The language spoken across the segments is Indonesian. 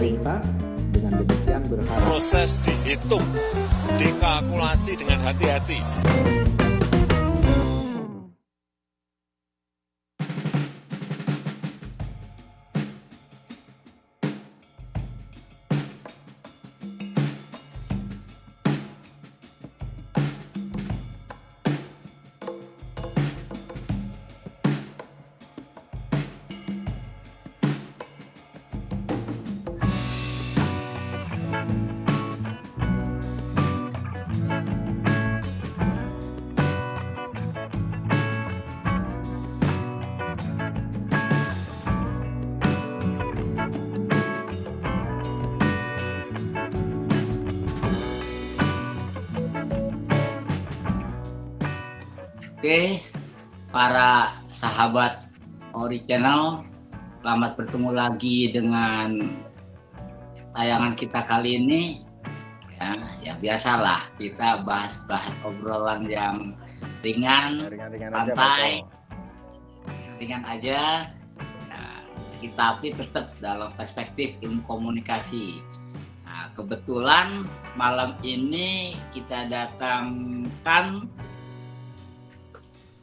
pemerintah dengan demikian berharap proses dihitung, dikalkulasi dengan hati-hati. Oke, para sahabat Ori Channel, selamat bertemu lagi dengan tayangan kita kali ini. Ya biasalah kita bahas obrolan yang ringan santai, ringan aja. Nah, tapi tetap dalam perspektif ilmu komunikasi. Nah, kebetulan malam ini kita datangkan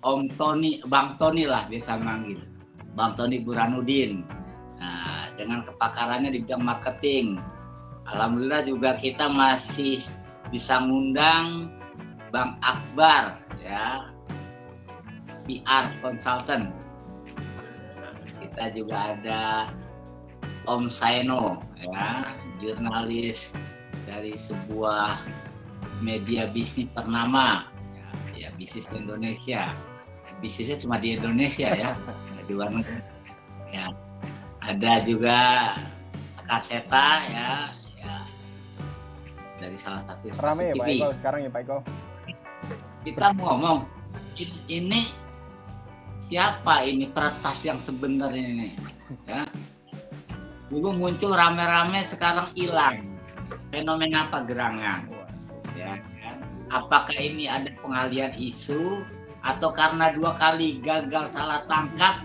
Bang Tony lah biasa manggil, Bang Tony Burhanuddin. Nah, dengan kepakarannya di bidang marketing, alhamdulillah juga kita masih bisa ngundang Bang Akbar, ya, PR consultant. Kita juga ada Om Saeno, ya, jurnalis dari sebuah media bisnis ternama, ya bisnis Indonesia. Bisnisnya cuma di Indonesia ya, di luar negeri. Ya, ada juga Kaseta ya, dari salah satu rame ya TV. Pak Eko sekarang ya Pak Eko. Kita mau ngomong ini siapa ini peretas yang sebenarnya ini? Ya, dulu muncul rame-rame, sekarang hilang. Fenomena apa gerangan? Ya, kan? Apakah ini ada pengalian isu? Atau karena 2 kali gagal salah tangkap,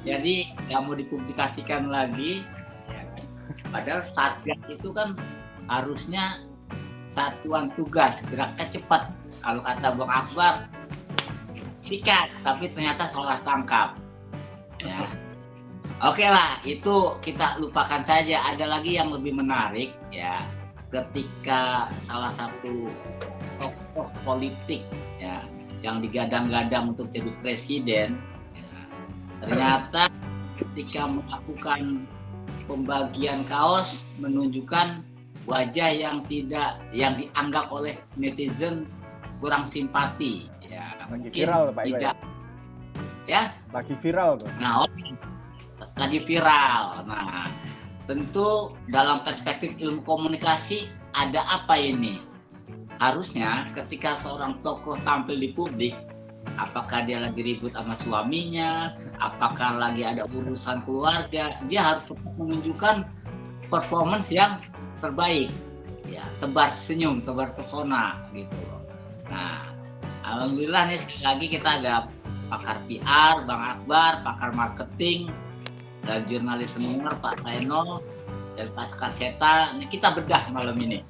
jadi nggak mau dipublikasikan lagi. Padahal Satgas itu kan harusnya satuan tugas, geraknya cepat. Kalau kata Bang Akbar, sikat, tapi ternyata salah tangkap. Ya. Oke lah, itu kita lupakan saja. Ada lagi yang lebih menarik, ya, ketika salah satu tokoh politik, ya, yang digadang-gadang untuk jadi presiden, ya, ternyata ketika melakukan pembagian kaos menunjukkan wajah yang dianggap oleh netizen kurang simpati, ya, Lagi viral Pak Eko ya? Lagi viral tuh. Nah, lagi viral. Nah, tentu dalam perspektif ilmu komunikasi ada apa ini? Harusnya ketika seorang tokoh tampil di publik, apakah dia lagi ribut sama suaminya, apakah lagi ada urusan keluarga, dia harus tetap menunjukkan performance yang terbaik, ya, tebar senyum, tebar pesona gitu. Nah, alhamdulillah nih sekali lagi kita ada pakar PR, Bang Akbar, pakar marketing, dan jurnalis senior Pak Saeno, dan Pak Kaseta. Ini kita bedah malam ini.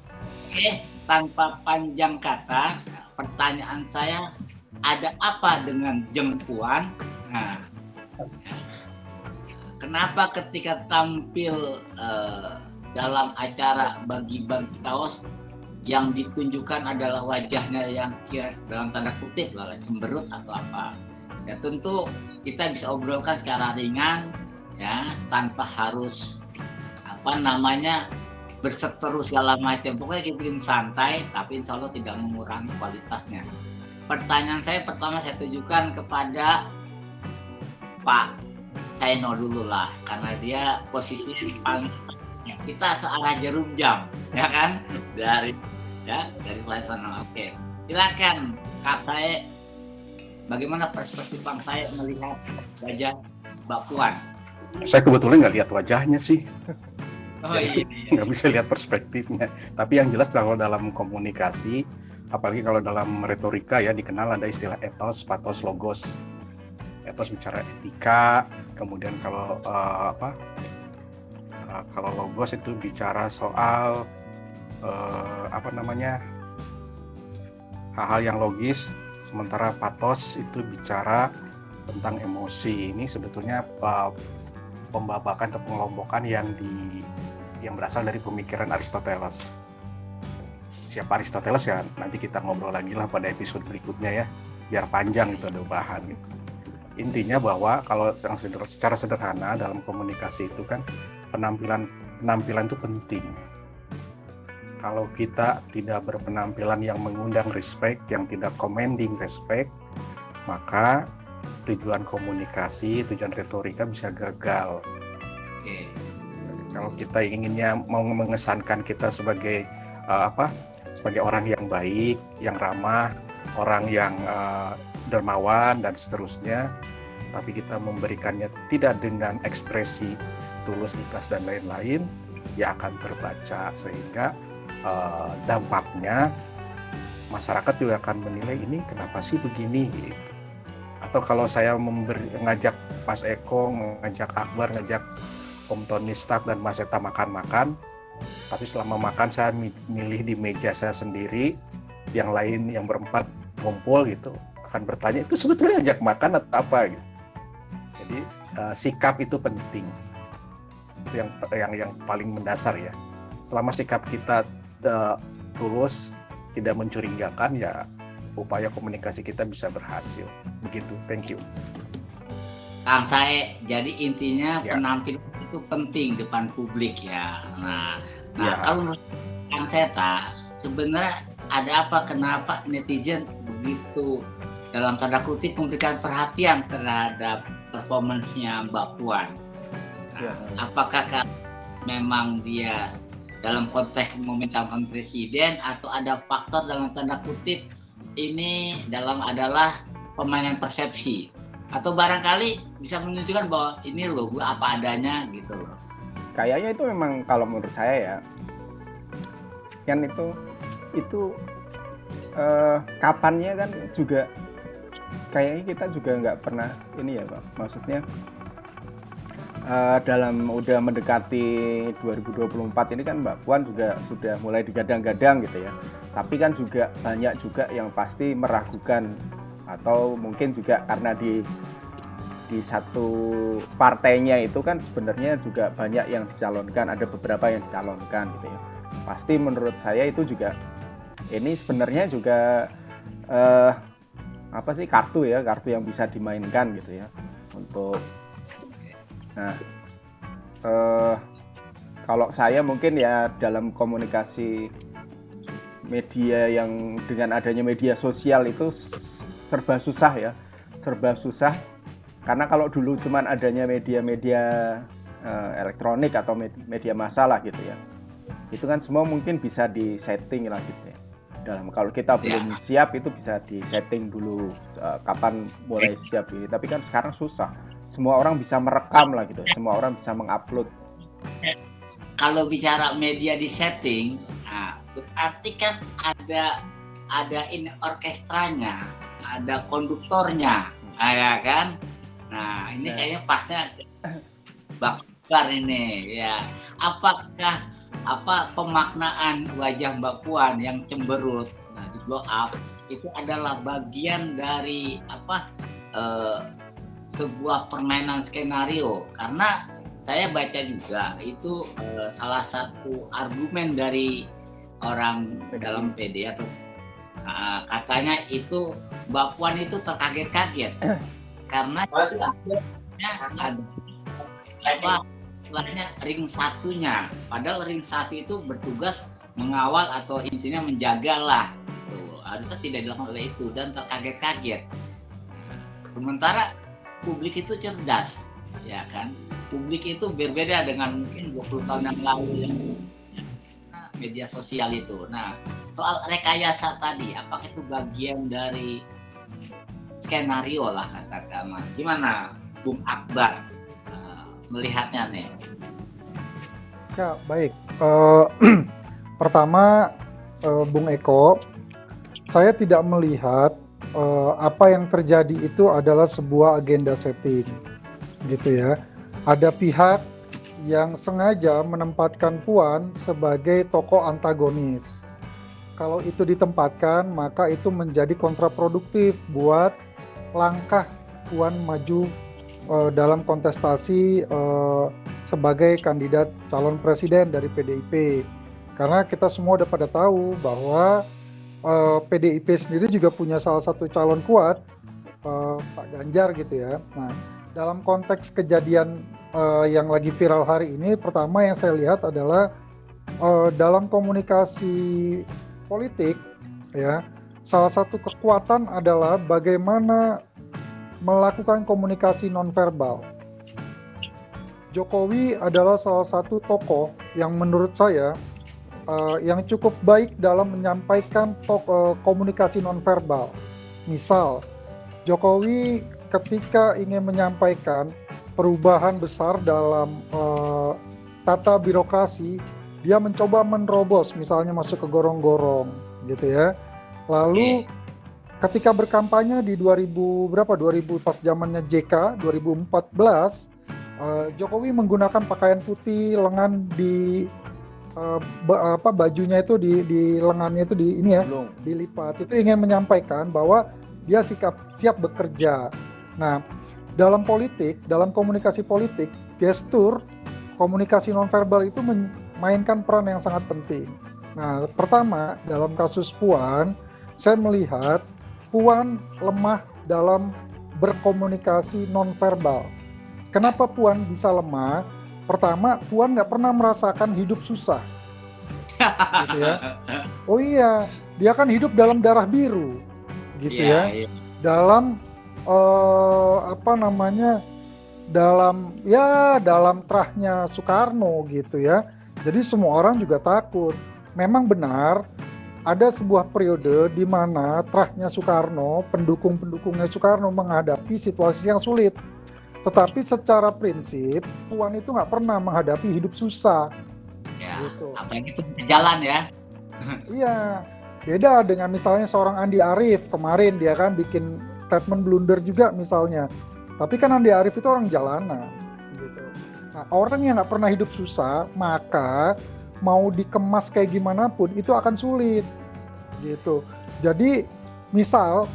Oke, tanpa panjang kata, pertanyaan saya, ada apa dengan Jengkuan? Nah, kenapa ketika tampil dalam acara bagi-bagi kaos yang ditunjukkan adalah wajahnya yang kira dalam tanda kutip lah cemberut atau apa? Ya tentu kita bisa obrolkan secara ringan, ya, tanpa harus berseteru segala macam. Pokoknya kita bikin santai, tapi insya Allah tidak mengurangi kualitasnya. Pertanyaan saya pertama saya tujukan kepada Pak Saeno dulu lah, karena dia posisinya paling, kita searah jarum jam, ya kan, dari Pak Saeno. Oke, silakan Kak Sae, bagaimana perspektif Bang Sae melihat wajah Mbak Puan? Saya kebetulan nggak lihat wajahnya sih. Oh iya. Nggak bisa lihat perspektifnya. Tapi yang jelas kalau dalam komunikasi, apalagi kalau dalam retorika ya, dikenal ada istilah ethos, pathos, logos. Ethos bicara etika, kemudian kalau Kalau logos itu bicara soal hal-hal yang logis, sementara pathos itu bicara tentang emosi. Ini sebetulnya pembabakan atau pengelompokan yang berasal dari pemikiran Aristoteles. Siapa Aristoteles ya nanti kita ngobrol lagi lah pada episode berikutnya ya, biar panjang itu ada bahan gitu. Intinya bahwa kalau secara sederhana dalam komunikasi itu kan penampilan itu penting. Kalau kita tidak berpenampilan yang mengundang respect, yang tidak commanding respect, maka tujuan komunikasi, tujuan retorika bisa gagal. Oke. Kalau kita inginnya mau mengesankan kita sebagai sebagai orang yang baik, yang ramah, orang yang dermawan dan seterusnya, tapi kita memberikannya tidak dengan ekspresi tulus, ikhlas dan lain-lain, ya akan terbaca sehingga dampaknya masyarakat juga akan menilai ini kenapa sih begini gitu. Atau kalau saya ngajak Mas Eko, ngajak Akbar, ngajak Om Tony Stark dan Mas Eta makan-makan, tapi selama makan saya milih di meja saya sendiri, yang lain yang berempat ngumpul gitu, akan bertanya itu sebetulnya ajak makan atau apa gitu. Jadi sikap itu penting, itu yang paling mendasar ya. Selama sikap kita tulus, tidak mencurigakan, ya upaya komunikasi kita bisa berhasil. Begitu, thank you. Kang Sae, jadi intinya Ya. penampilan itu penting depan publik ya. Nah Ya. kalau menurut Kang Seta, sebenarnya ada apa kenapa netizen begitu dalam tanda kutip memberikan perhatian terhadap performance-nya Mbak Puan? Ya. Apakah memang dia dalam konteks memintakan presiden atau ada faktor dalam tanda kutip ini adalah permainan persepsi atau barangkali bisa menunjukkan bahwa ini loh gue apa adanya gitu loh. Kayaknya itu memang kalau menurut saya ya, kan itu kapannya kan juga kayaknya kita juga nggak pernah ini ya Pak, maksudnya dalam udah mendekati 2024 ini kan Mbak Puan juga sudah mulai digadang-gadang gitu ya, tapi kan juga banyak juga yang pasti meragukan, atau mungkin juga karena di satu partainya itu kan sebenarnya juga banyak yang dicalonkan, ada beberapa yang dicalonkan gitu ya. Pasti menurut saya itu juga ini sebenarnya juga kartu yang bisa dimainkan gitu ya untuk. Nah, kalau saya mungkin ya dalam komunikasi media yang dengan adanya media sosial itu serba susah karena kalau dulu cuman adanya media-media elektronik atau media massa lah gitu ya, itu kan semua mungkin bisa disetting lah gitu ya. Kalau kita belum siap itu bisa disetting dulu kapan mulai siap ini, tapi kan sekarang susah. Semua orang bisa merekam lah gitu, semua orang bisa mengupload. Kalau bicara media di setting, berarti kan ada ini orkestranya, ada konduktornya, ya kan? Nah ini kayaknya pasnya bakar ini ya. Apakah pemaknaan wajah Mbak Puan yang cemberut, di blow up itu adalah bagian dari sebuah permainan skenario? Karena saya baca juga itu salah satu argumen dari orang dalam PD atau katanya itu Mbak Puan itu terkaget-kaget karena ada ring satunya, padahal ring satu itu bertugas mengawal atau intinya menjaga lah, harusnya tidak dilakukan oleh itu dan terkaget-kaget. Sementara publik itu cerdas, ya kan? Publik itu berbeda dengan mungkin 20 tahun yang lalu yang media sosial itu. Nah, soal rekayasa tadi, apakah itu bagian dari skenario lah katakanlah? Gimana, Bung Akbar melihatnya nih? Ya, baik. Pertama, Bung Eko, saya tidak melihat apa yang terjadi itu adalah sebuah agenda setting, gitu ya. Ada pihak yang sengaja menempatkan Puan sebagai tokoh antagonis. Kalau itu ditempatkan, maka itu menjadi kontraproduktif buat langkah Puan maju dalam kontestasi sebagai kandidat calon presiden dari PDIP. Karena kita semua udah pada tahu bahwa PDIP sendiri juga punya salah satu calon kuat, Pak Ganjar gitu ya. Nah, dalam konteks kejadian yang lagi viral hari ini, pertama yang saya lihat adalah dalam komunikasi politik, ya, salah satu kekuatan adalah bagaimana melakukan komunikasi nonverbal. Jokowi adalah salah satu tokoh yang menurut saya yang cukup baik dalam menyampaikan komunikasi nonverbal. Misal, Jokowi ketika ingin menyampaikan perubahan besar dalam tata birokrasi, dia mencoba menerobos, misalnya masuk ke gorong-gorong, gitu ya. Lalu ketika berkampanye di 2000 pas zamannya JK 2014, Jokowi menggunakan pakaian putih, lengan di bajunya itu di lengannya itu dilipat. Itu ingin menyampaikan bahwa dia siap bekerja. Nah, dalam politik, dalam komunikasi politik, gestur komunikasi nonverbal itu memainkan peran yang sangat penting. Nah, pertama, dalam kasus Puan, saya melihat Puan lemah dalam berkomunikasi nonverbal. Kenapa Puan bisa lemah? Pertama, Puan nggak pernah merasakan hidup susah, gitu ya. Oh iya, dia kan hidup dalam darah biru, gitu ya. Dalam dalam terahnya Soekarno, gitu ya. Jadi semua orang juga takut. Memang benar, ada sebuah periode di mana terahnya Soekarno, pendukung-pendukungnya Soekarno menghadapi situasi yang sulit. Tetapi secara prinsip, Puan itu nggak pernah menghadapi hidup susah. Ya, gitu. apalagi itu jalan ya. Iya, beda dengan misalnya seorang Andi Arief kemarin, dia kan bikin statement blunder juga misalnya. Tapi kan Andi Arief itu orang jalanan. Gitu. Nah, orang yang nggak pernah hidup susah, maka mau dikemas kayak gimana pun itu akan sulit. Gitu. Jadi misal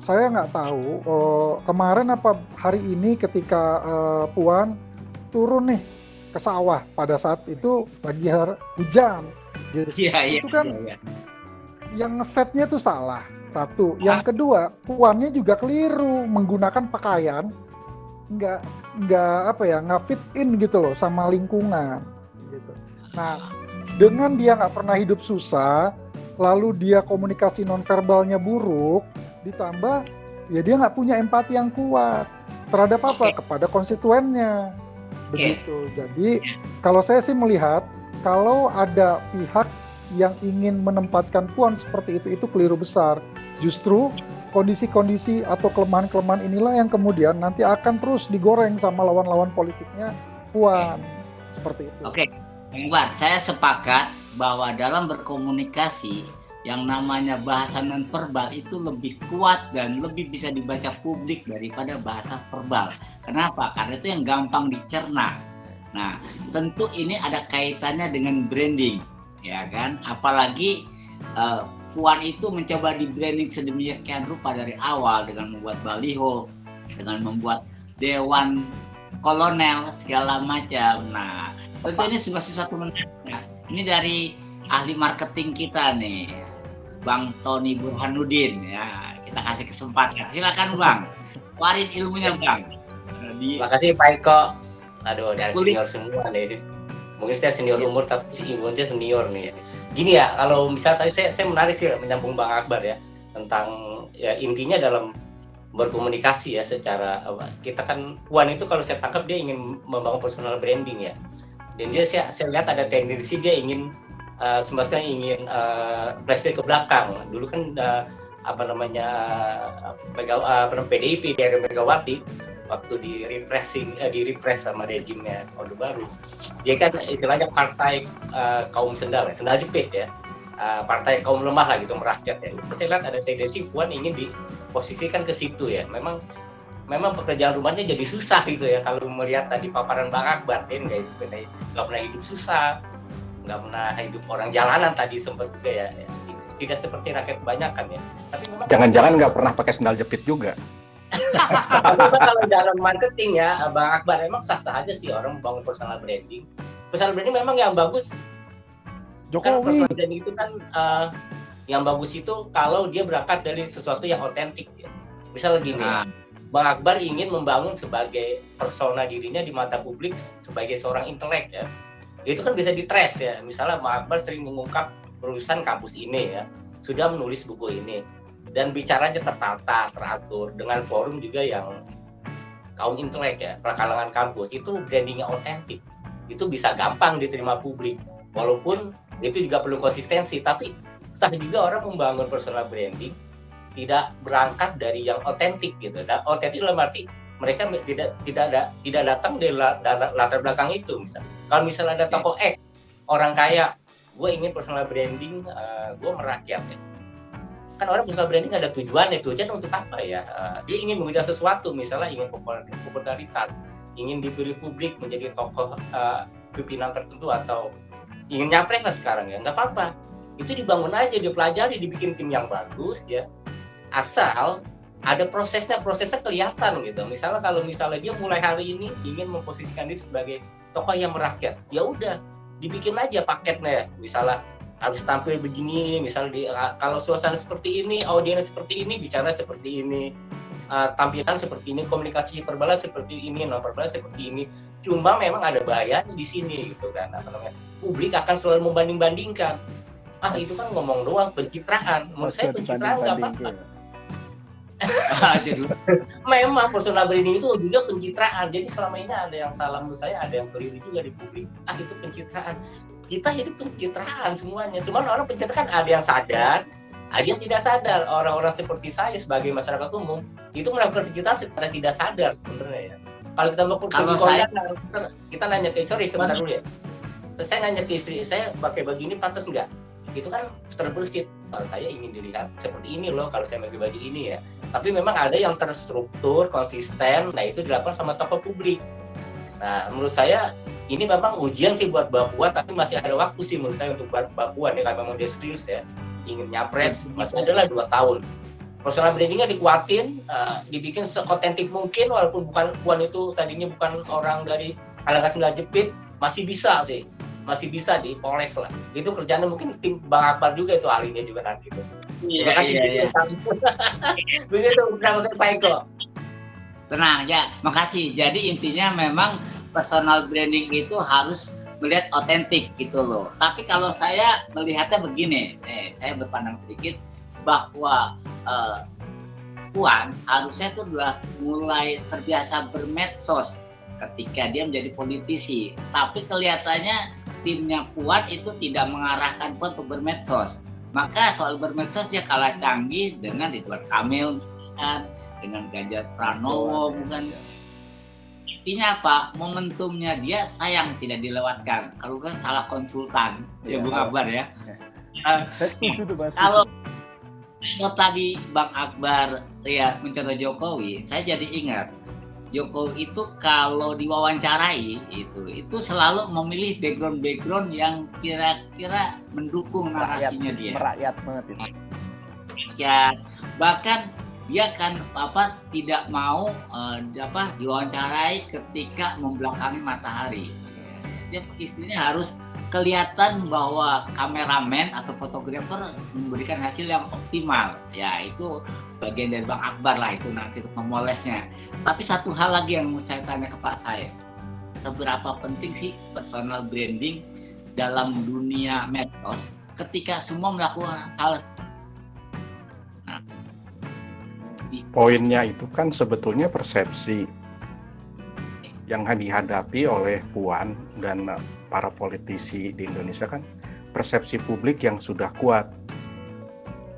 saya nggak tahu kemarin apa hari ini ketika Puan turun nih ke sawah pada saat itu lagi hujan, gitu. Itu kan yang ngesetnya tuh salah. Satu, yang kedua Puannya juga keliru menggunakan pakaian nggak fit in gitu loh sama lingkungan. Gitu. Nah, dengan dia nggak pernah hidup susah, lalu dia komunikasi nonverbalnya buruk, ditambah ya dia nggak punya empati yang kuat terhadap apa? Kepada konstituennya, begitu. Jadi kalau saya sih melihat kalau ada pihak yang ingin menempatkan Puan seperti itu keliru besar. Justru kondisi-kondisi atau kelemahan-kelemahan inilah yang kemudian nanti akan terus digoreng sama lawan-lawan politiknya Puan, seperti itu. Oke, Bang Bar, saya sepakat bahwa dalam berkomunikasi yang namanya bahasa nonverbal itu lebih kuat dan lebih bisa dibaca publik daripada bahasa verbal. Kenapa? Karena itu yang gampang dicerna. Nah, tentu ini ada kaitannya dengan branding, ya kan? Apalagi Puan itu mencoba di branding sedemikian rupa dari awal dengan membuat baliho, dengan membuat dewan kolonel segala macam. Nah, tentu ini masih satu menarik. Ini dari ahli marketing kita nih, Bang Tony Burhanuddin, ya, kita kasih kesempatan. Silakan Bang, keluarin ilmunya Bang. Makasih Pak Eko. Aduh, dari senior semua nih. Mungkin saya senior umur tapi si ilmunya senior nih. Gini ya, kalau misal tadi saya menarik sih menyambung Bang Akbar ya tentang ya intinya dalam berkomunikasi ya secara kita kan Puan itu kalau saya tangkap dia ingin membangun personal branding ya. Dan dia saya lihat ada tendensi dia ingin semestinya ingin flashback ke belakang. Dulu kan PDIP dari Megawati waktu di repress sama rejimnya Orde Baru. Dia kan istilahnya partai kaum sendal jepit ya. Partai kaum lemah lah gitu, merakyat ya. Saya lihat ada tendensi Puan ingin diposisikan ke situ ya. Memang memang pekerjaan rumahnya jadi susah gitu ya. Kalau melihat tadi paparan Bang Akbar, dia nggak pernah hidup susah, nggak pernah hidup orang jalanan tadi sempat juga ya. Tidak seperti rakyat kebanyakan ya. Tapi memang Jangan-jangan nggak pernah pakai sendal jepit juga. memang kalau dalam marketing ya, Bang Akbar, emang sah-sah aja sih orang membangun personal branding. Personal branding memang yang bagus. Karena personal branding itu kan yang bagus itu kalau dia berangkat dari sesuatu yang otentik ya. Misal gini, Bang Akbar ingin membangun sebagai persona dirinya di mata publik sebagai seorang intelek ya. Itu kan bisa ditrace ya. Misalnya Bang Akbar sering mengungkap urusan kampus ini ya, sudah menulis buku ini dan bicaranya tertata, teratur dengan forum juga yang kaum intelek ya, kalangan kampus. Itu brandingnya otentik. Itu bisa gampang diterima publik. Walaupun itu juga perlu konsistensi, tapi sah juga orang membangun personal branding tidak berangkat dari yang otentik gitu. Dan otentik dalam arti mereka tidak datang dari latar belakang itu. Kalau misalnya ada tokoh X, orang kaya, gue ingin personal branding, gue merakyat ya. Kan orang personal branding ada tujuannya untuk apa ya? Dia ingin mengejar sesuatu, misalnya ingin popularitas, ingin dipilih publik menjadi tokoh pimpinan tertentu atau ingin nyapres lah sekarang ya, nggak apa-apa. Itu dibangun aja, dipelajari, dibikin tim yang bagus ya. Asal ada prosesnya kelihatan gitu. Misalnya kalau dia mulai hari ini ingin memposisikan diri sebagai tokoh yang merakyat, ya udah dibikin aja paketnya. Misalnya harus tampil begini, misalnya kalau suasana seperti ini, audiens seperti ini, bicara seperti ini, tampilan seperti ini, komunikasi verbal seperti ini, non verbal seperti ini. Cuma memang ada bahayanya di sini gitu kan. Publik akan selalu membanding-bandingkan. Itu kan ngomong doang, pencitraan. Menurut saya pencitraan nggak apa-apa. Memang personal branding itu juga pencitraan. Jadi selama ini ada yang salah, menurut saya ada yang keliru juga di publik. Itu pencitraan. Kita hidup pencitraan semuanya. Cuman orang pencitraan ada yang sadar, ada yang tidak sadar. Orang-orang seperti saya sebagai masyarakat umum itu melakukan pencitraan secara tidak sadar sebenarnya ya. Kalau kita mau kita nanya ke sebentar dulu ya. Saya nanya ke istri, saya pakai baju ini pantas nggak? Itu kan terbersit. Kalau saya ingin dilihat seperti ini loh kalau saya pakai baju ini ya. Tapi memang ada yang terstruktur, konsisten. Nah itu dilakukan sama tokoh publik. Nah menurut saya ini memang ujian sih buat Mbak Puan, tapi masih ada waktu sih menurut saya untuk Mbak Puan ya, kalau memang dia serius ya ingin nyapres, masih adalah 2 tahun. Personal brandingnya dikuatin, dibikin seotentik mungkin, walaupun Puan itu tadinya bukan orang dari kalangan sendal jepit, masih bisa dipoles lah. Itu kerjanya mungkin tim Bang Akbar juga itu ahlinya juga nanti itu. Terima kasih. Begitu Pak Eko. Tenang ya, makasih. Jadi intinya memang personal branding itu harus melihat otentik gitu loh. Tapi kalau saya melihatnya begini, saya berpandang sedikit bahwa Puan harusnya itu sudah mulai terbiasa bermedsos ketika dia menjadi politisi. Tapi kelihatannya timnya Puan itu tidak mengarahkan Puan untuk bermedsos. Maka soal bermedsos dia kalah canggih dengan Ridwan Kamil, dengan Ganjar Pranowo, bukan. Intinya apa? Momentumnya dia sayang tidak dilewatkan. Kalau kan salah konsultan, ya Bung Akbar ya. Kalau tadi Bang Akbar ya mencontoh Jokowi, saya jadi ingat Jokowi itu kalau diwawancarai itu selalu memilih background yang kira-kira mendukung narasinya dia. Merakyat banget itu. Ya, bahkan dia kan tidak mau diwawancarai ketika membelakangi matahari. Dia istilahnya harus kelihatan bahwa kameramen atau fotografer memberikan hasil yang optimal. Ya itu bagian dari Bang Akbar lah itu nanti memolesnya. Tapi satu hal lagi yang mau saya tanya ke Pak saya, seberapa penting sih personal branding dalam dunia medsos ketika semua melakukan hal? Poinnya itu kan sebetulnya persepsi yang dihadapi oleh Puan dan para politisi di Indonesia kan persepsi publik yang sudah kuat.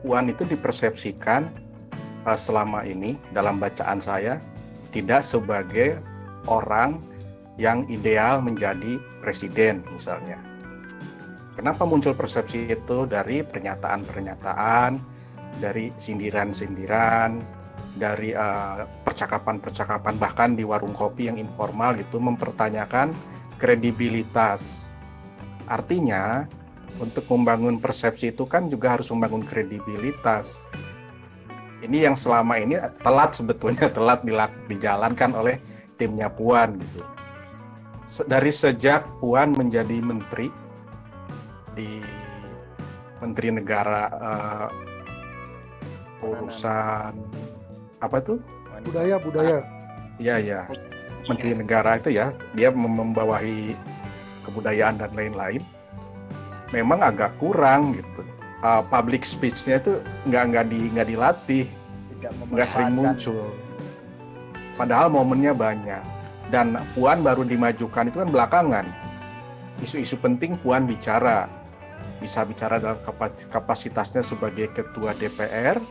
Puan itu dipersepsikan selama ini dalam bacaan saya tidak sebagai orang yang ideal menjadi presiden misalnya. Kenapa muncul persepsi itu? Dari pernyataan-pernyataan, dari sindiran-sindiran, dari percakapan-percakapan bahkan di warung kopi yang informal gitu mempertanyakan kredibilitas. Artinya untuk membangun persepsi itu kan juga harus membangun kredibilitas. Ini yang selama ini sebetulnya telat dijalankan oleh timnya Puan gitu. Dari sejak Puan menjadi menteri di Menteri Negara urusan apa tuh? Budaya. Iya. Menteri Negara itu ya, dia membawahi kebudayaan dan lain-lain. Memang agak kurang gitu. Public speech-nya itu nggak dilatih, nggak sering muncul. Padahal momennya banyak. Dan Puan baru dimajukan itu kan belakangan. Isu-isu penting Puan bicara. Bisa bicara dalam kapasitasnya sebagai ketua DPR,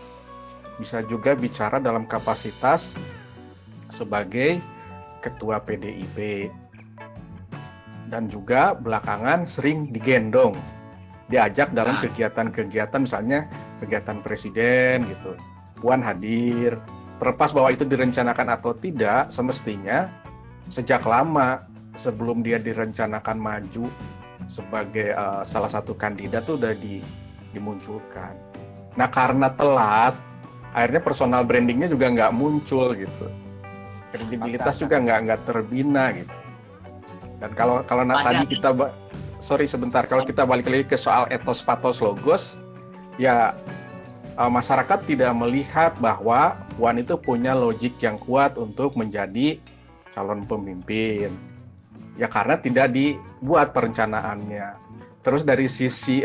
bisa juga bicara dalam kapasitas sebagai ketua PDIP. Dan juga belakangan sering digendong, diajak dalam kegiatan-kegiatan, misalnya kegiatan presiden gitu. Puan hadir, terlepas bahwa itu direncanakan atau tidak, semestinya sejak lama sebelum dia direncanakan maju sebagai salah satu kandidat tuh udah dimunculkan. Nah karena telat, akhirnya personal brandingnya juga nggak muncul gitu, kredibilitas juga nggak terbina gitu. Dan kalau tadi kita kalau kita balik lagi ke soal etos patos logos, ya masyarakat tidak melihat bahwa Puan itu punya logik yang kuat untuk menjadi calon pemimpin. Ya karena tidak dibuat perencanaannya. Terus dari sisi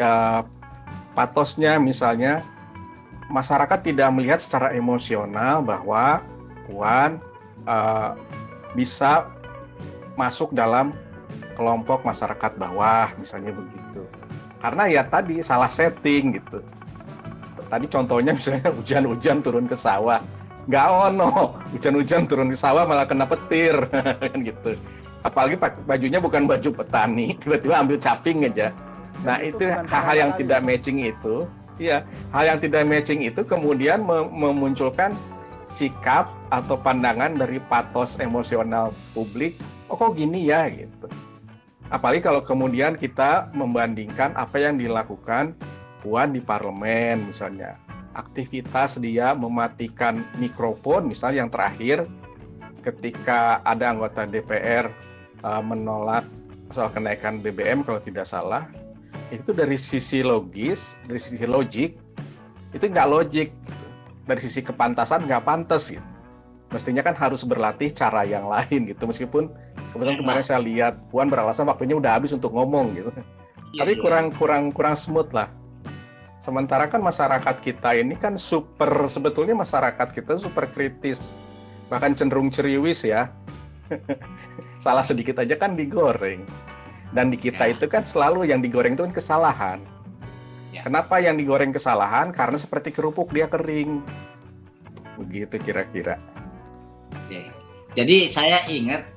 patosnya misalnya, masyarakat tidak melihat secara emosional bahwa Puan bisa masuk dalam kelompok masyarakat bawah, misalnya begitu. Karena ya tadi salah setting gitu. Tadi contohnya misalnya hujan-hujan turun ke sawah. Nggak ono, hujan-hujan turun ke sawah malah kena petir, kan gitu. Apalagi bajunya bukan baju petani, tiba-tiba ambil caping aja. Nah itu hal-hal yang tidak matching itu, ya hal yang tidak matching itu kemudian memunculkan sikap atau pandangan dari patos emosional publik. Oh kok gini ya gitu. Apalagi kalau kemudian kita membandingkan apa yang dilakukan Puan di parlemen misalnya. Aktivitas dia mematikan mikrofon misalnya yang terakhir ketika ada anggota DPR menolak soal kenaikan BBM kalau tidak salah. Itu dari sisi logis, dari sisi logik itu nggak logik. Dari sisi kepantasan nggak pantas gitu. Mestinya kan harus berlatih cara yang lain gitu, meskipun kebetulan kemarin saya lihat Puan beralasan waktunya udah habis untuk ngomong gitu. Tapi kurang smooth lah. Sementara kan masyarakat kita ini kan sebetulnya masyarakat kita super kritis, bahkan cenderung ceriwis ya. Salah sedikit aja kan digoreng. Dan di kita itu kan selalu yang digoreng itu kan kesalahan. Kenapa yang digoreng kesalahan? Karena seperti kerupuk dia kering. Begitu kira-kira. Jadi saya ingat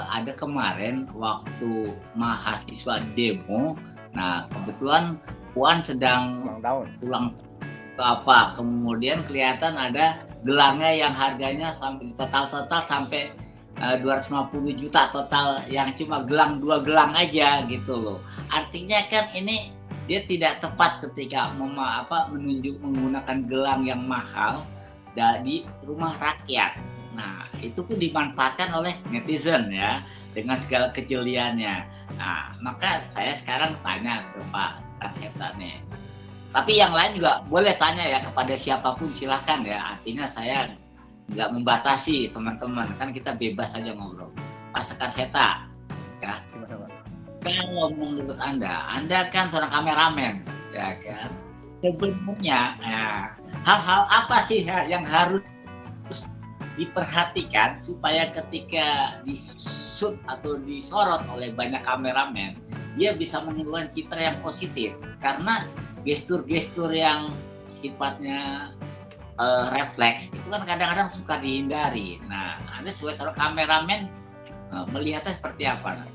ada kemarin waktu mahasiswa demo. Nah kebetulan Puan sedang ulang kemudian kelihatan ada gelangnya yang harganya sampai total sampai 250 juta total, yang cuma gelang 2 gelang aja gitu loh. Artinya kan ini dia tidak tepat ketika menunjuk menggunakan gelang yang mahal di rumah rakyat. Nah itu pun dimanfaatkan oleh netizen ya dengan segala kejeliannya. Nah maka saya sekarang tanya ke Pak Karheta nih. Tapi yang lain juga boleh tanya ya kepada siapapun, silahkan ya. Artinya saya nggak membatasi teman-teman, kan kita bebas aja ngobrol. Pak Karheta, ya. Kalau menurut Anda kan seorang kameramen, ya kan. Sebenarnya hal-hal apa sih yang harus diperhatikan supaya ketika di-shoot atau disorot oleh banyak kameramen, dia bisa menimbulkan citra yang positif? Karena gestur-gestur yang sifatnya refleks itu kan kadang-kadang suka dihindari. Nah, Anda sebagai seorang kameramen melihatnya seperti apa?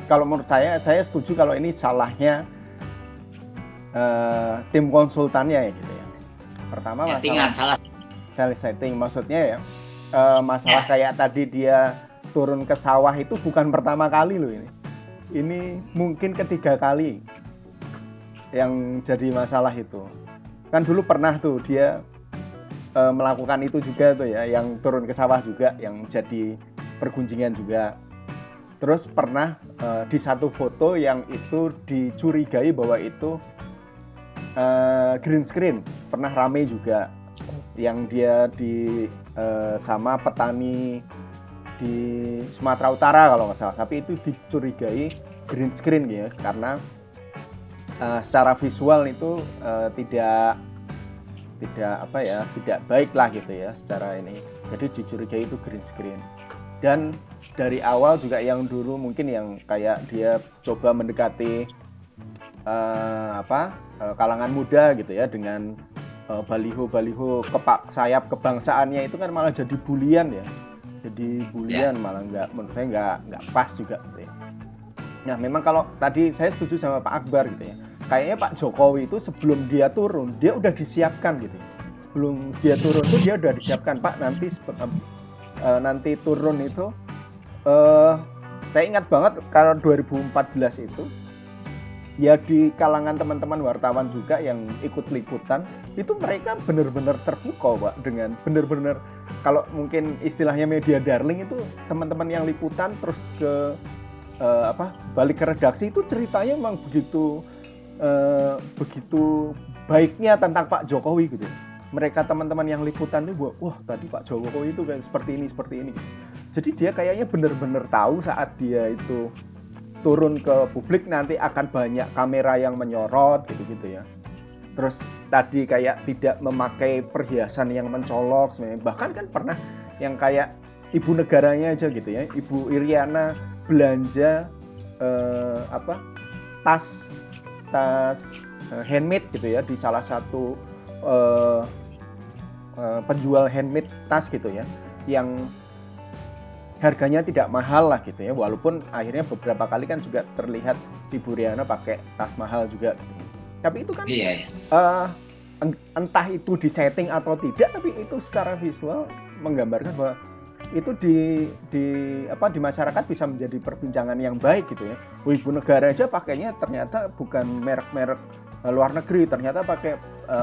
Kalau menurut saya setuju kalau ini salahnya tim konsultannya ya gitu ya. pertama Settingan, salah. salah setting, maksudnya ya masalah kayak tadi dia turun ke sawah itu bukan pertama kali loh ini mungkin ketiga kali yang jadi masalah itu. Kan dulu pernah tuh dia melakukan itu juga tuh ya, yang turun ke sawah juga, yang jadi pergunjingan juga. Terus pernah di satu foto yang itu dicurigai bahwa itu green screen, pernah rame juga, yang dia sama petani di Sumatera Utara kalau nggak salah, tapi itu dicurigai green screen ya, karena secara visual itu tidak baik lah gitu ya secara ini, jadi dicurigai itu green screen. Dan dari awal juga yang dulu mungkin yang kayak dia coba mendekati kalangan muda gitu ya dengan baliho-baliho sayap kebangsaannya itu kan malah jadi bulian ya, malah menurut saya nggak pas juga gitu ya. Nah memang kalau tadi saya setuju sama Pak Akbar gitu ya, kayaknya Pak Jokowi itu sebelum dia turun dia udah disiapkan gitu ya. Belum dia turun tuh dia udah disiapkan, Pak nanti turun itu saya ingat banget kalau 2014 itu ya di kalangan teman-teman wartawan juga yang ikut liputan itu mereka benar-benar terpukau Pak, dengan benar-benar kalau mungkin istilahnya media darling itu teman-teman yang liputan terus ke balik ke redaksi itu ceritanya memang begitu baiknya tentang Pak Jokowi gitu. Mereka teman-teman yang liputan itu wah tadi Pak Jokowi itu kayak seperti ini. Jadi dia kayaknya benar-benar tahu saat dia itu turun ke publik nanti akan banyak kamera yang menyorot gitu-gitu ya. Terus tadi kayak tidak memakai perhiasan yang mencolok sebenarnya. Bahkan kan pernah yang kayak ibu negaranya aja gitu ya, Ibu Iriana belanja tas handmade gitu ya di salah satu penjual handmade tas gitu ya, yang harganya tidak mahal lah gitu ya, walaupun akhirnya beberapa kali kan juga terlihat Ibu Riana pakai tas mahal juga gitu. Tapi itu kan entah itu disetting atau tidak, tapi itu secara visual menggambarkan bahwa itu di masyarakat bisa menjadi perbincangan yang baik gitu ya. Ibu negara aja pakainya ternyata bukan merek-merek luar negeri, ternyata pakai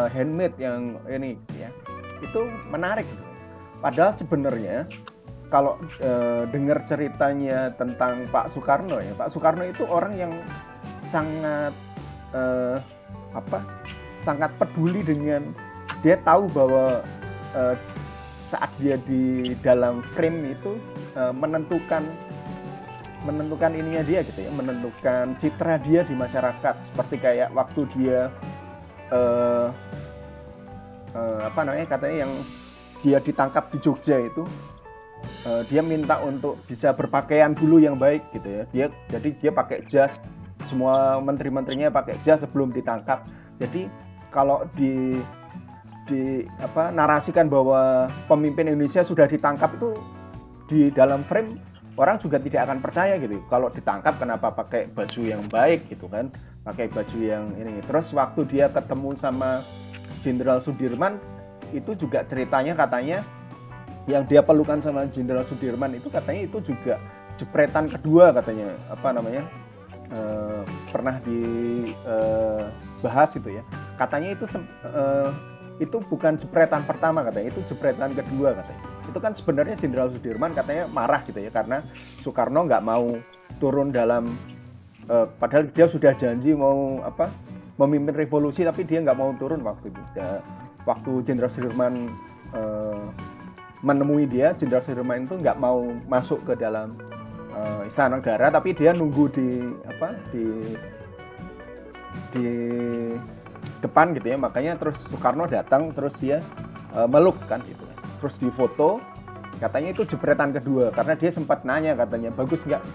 handmade yang ini ya. Itu menarik gitu. Padahal sebenarnya kalau dengar ceritanya tentang Pak Soekarno ya, Pak Soekarno itu orang yang sangat sangat peduli dengan, dia tahu bahwa saat dia di dalam frame itu menentukan ininya dia gitu ya, menentukan citra dia di masyarakat. Seperti kayak waktu dia katanya yang dia ditangkap di Jogja itu, dia minta untuk bisa berpakaian dulu yang baik gitu ya. Jadi dia pakai jas, semua menteri-menterinya pakai jas sebelum ditangkap. Jadi kalau narasikan bahwa pemimpin Indonesia sudah ditangkap itu di dalam frame, orang juga tidak akan percaya gitu. Kalau ditangkap kenapa pakai baju yang baik gitu kan, pakai baju yang ini. Terus waktu dia ketemu sama Jenderal Sudirman itu juga ceritanya katanya yang dia pelukan sama Jenderal Sudirman itu katanya itu juga jepretan kedua katanya, pernah dibahas itu ya. Katanya itu bukan jepretan pertama katanya, itu jepretan kedua katanya. Itu kan sebenarnya Jenderal Sudirman katanya marah gitu ya, karena Soekarno nggak mau turun dalam padahal dia sudah janji mau memimpin revolusi, tapi dia nggak mau turun waktu itu. Waktu Jenderal Sudirman menemui dia, Jenderal Sudirman itu nggak mau masuk ke dalam Istana Negara, tapi dia nunggu di depan gitu ya. Makanya terus Soekarno datang, terus dia meluk kan gitu. Terus difoto, katanya itu jepretan kedua, karena dia sempat nanya katanya bagus nggak.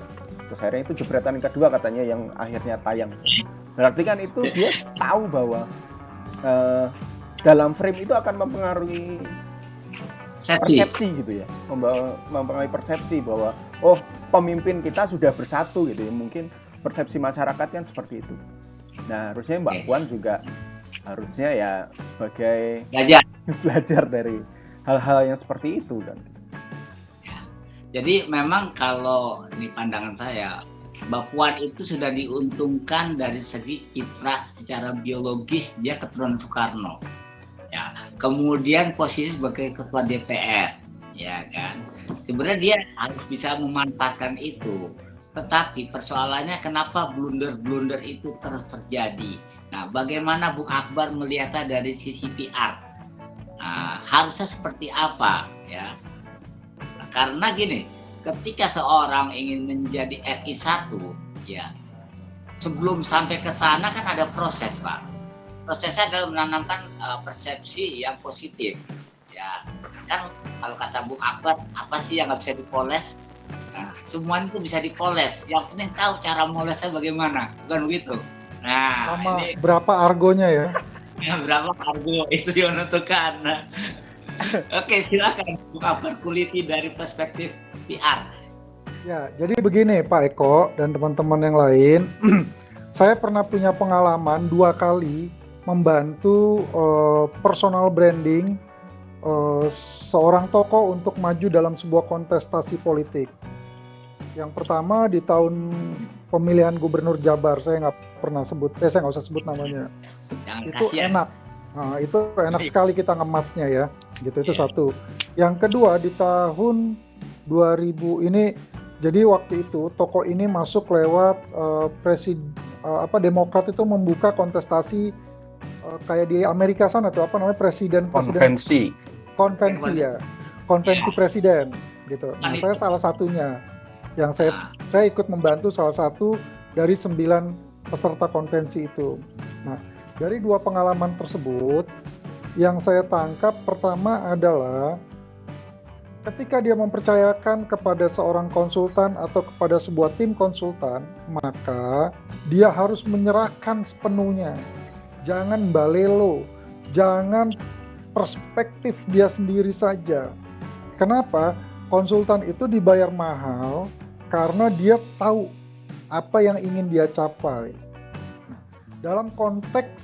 Terus akhirnya itu jepretan kedua katanya yang akhirnya tayang. Berarti kan itu dia tahu bahwa dalam frame itu akan mempengaruhi persepsi gitu ya, mempengaruhi persepsi bahwa pemimpin kita sudah bersatu gitu ya. Mungkin persepsi masyarakat kan seperti itu. Nah harusnya Mbak Puan juga harusnya ya sebagai Belajar. belajar dari hal-hal yang seperti itu kan. Jadi memang kalau di pandangan saya, Mbak Puan itu sudah diuntungkan dari segi citra secara biologis, dia keturunan Soekarno. Ya, kemudian posisi sebagai ketua DPR, ya kan. Sebenarnya dia harus bisa memanfaatkan itu. Tetapi persoalannya kenapa blunder-blunder itu terus terjadi. Nah, bagaimana Bung Akbar melihatnya dari sisi PR? Nah, harusnya seperti apa, ya? Karena gini, ketika seorang ingin menjadi RI 1, ya, sebelum sampai ke sana kan ada proses, Pak. Prosesnya adalah menanamkan persepsi yang positif. Ya, kan kalau kata Bung Akbar, apa sih yang nggak bisa dipoles? Nah, semuanya itu bisa dipoles. Yang penting tahu cara molesnya bagaimana, bukan begitu? Nah, Sama ini berapa argonya ya? berapa argo itu yang menentukan. Nah, oke, silakan Bung Akbar kuliti dari perspektif PR. Ya, jadi begini Pak Eko dan teman-teman yang lain, saya pernah punya pengalaman 2 kali membantu personal branding seorang tokoh untuk maju dalam sebuah kontestasi politik. Yang pertama di tahun pemilihan gubernur Jabar, saya nggak pernah sebut, saya nggak usah sebut namanya. Jangan Itu kasihan. enak. Nah, itu enak sekali kita ngemasnya ya. Gitu, itu Iya. satu. Yang kedua di tahun 2000 ini, jadi waktu itu tokoh ini masuk lewat Demokrat itu membuka kontestasi kayak di Amerika sana tuh apa namanya presiden Konvensi. ya. Konvensi presiden gitu. Nah, saya salah satunya yang saya ikut membantu salah satu dari 9 peserta konvensi itu. Nah, dari 2 pengalaman tersebut yang saya tangkap pertama adalah ketika dia mempercayakan kepada seorang konsultan atau kepada sebuah tim konsultan, maka dia harus menyerahkan sepenuhnya. Jangan balelo, jangan perspektif dia sendiri saja. Kenapa? Konsultan itu dibayar mahal karena dia tahu apa yang ingin dia capai. Dalam konteks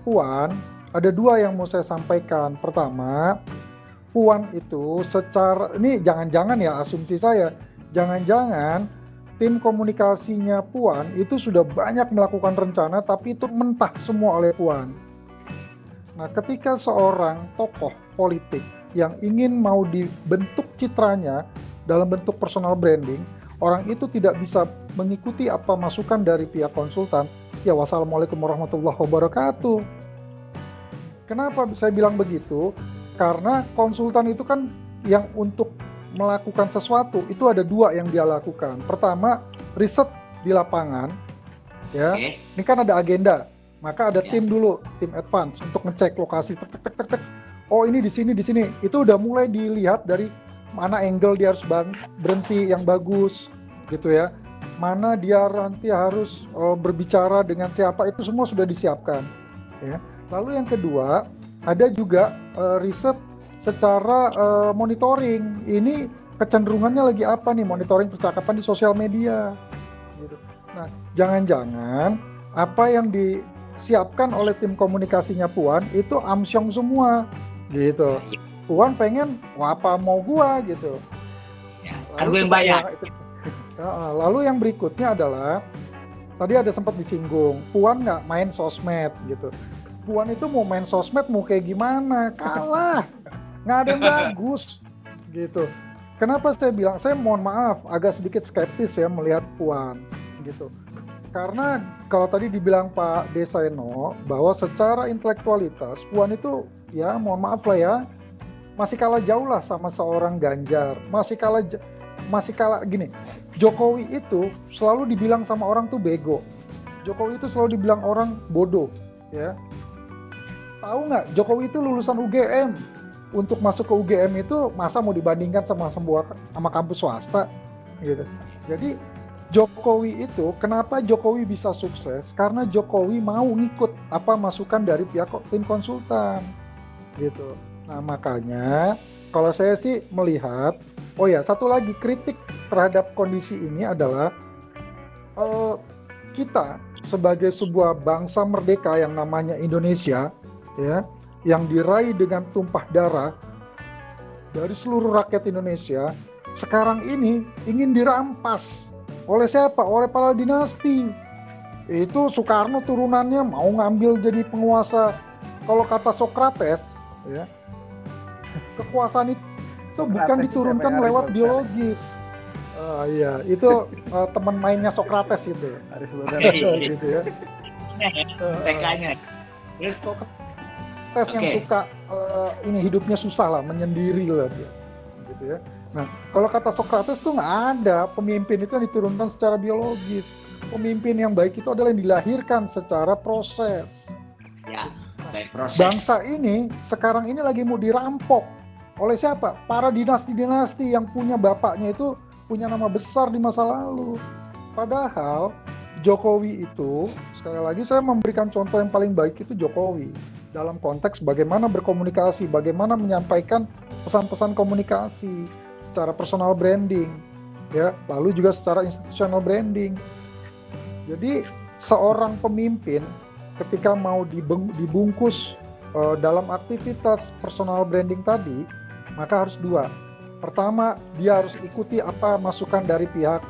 Puan, ada 2 yang mau saya sampaikan. Pertama, Puan itu secara, ini jangan-jangan ya asumsi saya, jangan-jangan tim komunikasinya Puan itu sudah banyak melakukan rencana tapi itu mentah semua oleh Puan. Nah, ketika seorang tokoh politik yang ingin mau dibentuk citranya dalam bentuk personal branding, orang itu tidak bisa mengikuti apa masukan dari pihak konsultan, ya wassalamualaikum warahmatullahi wabarakatuh. Kenapa saya bilang begitu? Karena konsultan itu kan yang untuk melakukan sesuatu itu ada 2 yang dia lakukan. Pertama, riset di lapangan, ya. Oke. Ini kan ada agenda, maka ada tim dulu, tim advance untuk ngecek lokasi. Tek. Oh ini di sini. Itu udah mulai dilihat dari mana angle dia harus berhenti yang bagus, gitu ya. Mana dia nanti harus berbicara dengan siapa, itu semua sudah disiapkan. Ya. Lalu yang kedua, ada juga riset secara monitoring. Ini kecenderungannya lagi apa nih, monitoring percakapan di sosial media. Gitu. Nah, jangan-jangan apa yang disiapkan oleh tim komunikasinya Puan itu amsyong semua, gitu. Puan pengen, wah apa mau gua gitu. Ya, kan gue yang bayar. Lalu yang berikutnya adalah tadi ada sempat disinggung, Puan nggak main sosmed gitu. Puan itu mau main sosmed mau kayak gimana? Kalah, nggak ada yang bagus gitu. Kenapa saya bilang, saya mohon maaf agak sedikit skeptis ya melihat Puan gitu. Karena kalau tadi dibilang Pak Deseno bahwa secara intelektualitas Puan itu ya mohon maaf lah ya masih kalah jauh lah sama seorang Ganjar, masih kalah gini. Jokowi itu selalu dibilang sama orang tuh bego. Jokowi itu selalu dibilang orang bodoh, ya. Tahu nggak? Jokowi itu lulusan UGM. Untuk masuk ke UGM itu masa mau dibandingkan sama kampus swasta, gitu. Jadi Jokowi itu kenapa Jokowi bisa sukses? Karena Jokowi mau ngikut apa masukan dari pihak tim konsultan, gitu. Nah makanya kalau saya sih melihat, oh ya satu lagi kritik terhadap kondisi ini adalah kita sebagai sebuah bangsa merdeka yang namanya Indonesia, ya, yang diraih dengan tumpah darah dari seluruh rakyat Indonesia, sekarang ini ingin dirampas oleh siapa? Oleh para dinasti. Itu Soekarno turunannya mau ngambil jadi penguasa. Kalau kata Socrates, ya, kekuasaan itu bukan diturunkan lewat biologis. Iya, itu teman mainnya Socrates itu. Gitu ya. TK-nya. Terus Socrates yang suka ini hidupnya susah lah, menyendiri lah dia. Gitu ya. Nah, kalau kata Socrates tuh nggak ada pemimpin itu yang diturunkan secara biologis. Pemimpin yang baik itu adalah yang dilahirkan secara proses. Ya, baik proses. Bangsa ini sekarang ini lagi mau dirampok oleh siapa? Para dinasti-dinasti yang punya bapaknya itu punya nama besar di masa lalu. Padahal Jokowi itu, sekali lagi saya memberikan contoh yang paling baik itu Jokowi. Dalam konteks bagaimana berkomunikasi, bagaimana menyampaikan pesan-pesan komunikasi secara personal branding, ya, lalu juga secara institutional branding. Jadi seorang pemimpin ketika mau dibungkus dalam aktivitas personal branding tadi, maka harus dua. Pertama, dia harus ikuti apa masukan dari pihak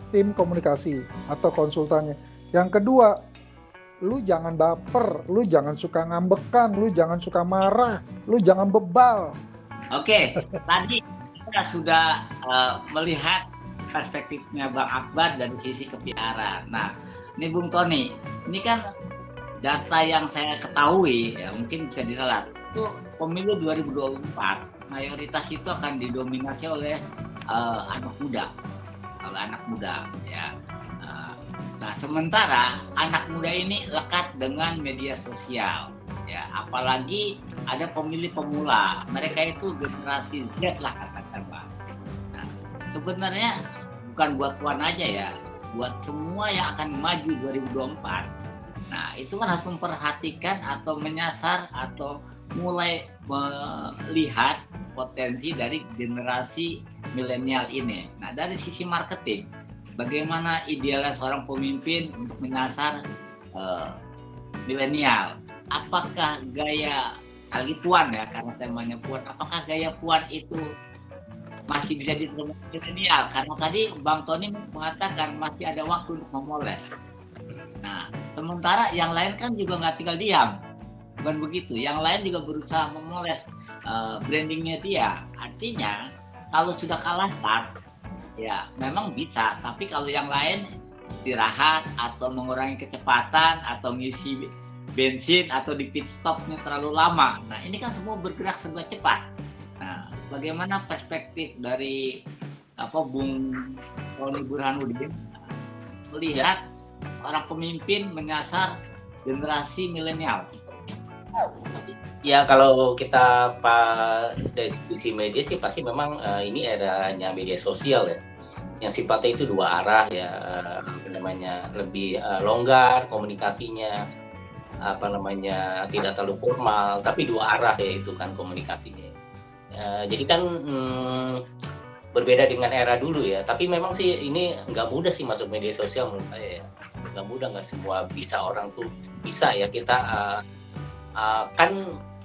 tim komunikasi atau konsultannya. Yang kedua, lu jangan baper, lu jangan suka ngambekan, lu jangan suka marah, lu jangan bebal. Oke, tadi kita sudah melihat perspektifnya Bang Akbar dari sisi kepiaran. Nah, ini Bung Tony, ini kan data yang saya ketahui, ya mungkin bisa diralat. Itu pemilu 2024 mayoritas itu akan didominasi oleh anak muda, ya. Nah, sementara anak muda ini lekat dengan media sosial, ya. Apalagi ada pemilih pemula, mereka itu generasi Z lah katakan Pak. Nah, sebenarnya bukan buat Puan aja ya, buat semua yang akan maju 2024. Nah, itu kan harus memperhatikan atau menyasar atau mulai melihat potensi dari generasi milenial ini. Nah, dari sisi marketing, bagaimana idealnya seorang pemimpin untuk menyasar milenial? Apakah gaya, lagi Puan ya, karena temanya Puan, apakah gaya Puan itu masih bisa diterima milenial? Karena tadi Bang Tony mengatakan masih ada waktu untuk memoles. Nah, sementara yang lain kan juga nggak tinggal diam. Bukan begitu, yang lain juga berusaha memoles brandingnya dia. Artinya kalau sudah kalah start, ya memang bisa, tapi kalau yang lain istirahat atau mengurangi kecepatan atau ngisi bensin atau di pit stopnya terlalu lama, nah ini kan semua bergerak serba cepat. Nah, bagaimana perspektif dari Bung Tony Burhanuddin melihat orang pemimpin menyasar generasi milenial? Ya, kalau kita dari sisi media sih pasti memang ini eranya media sosial ya, yang sifatnya itu dua arah ya, lebih longgar komunikasinya, tidak terlalu formal, tapi dua arah ya itu kan komunikasinya. Jadi kan berbeda dengan era dulu ya, tapi memang sih ini nggak mudah sih masuk media sosial menurut saya ya, nggak mudah, nggak semua bisa orang tuh bisa ya. Kita kan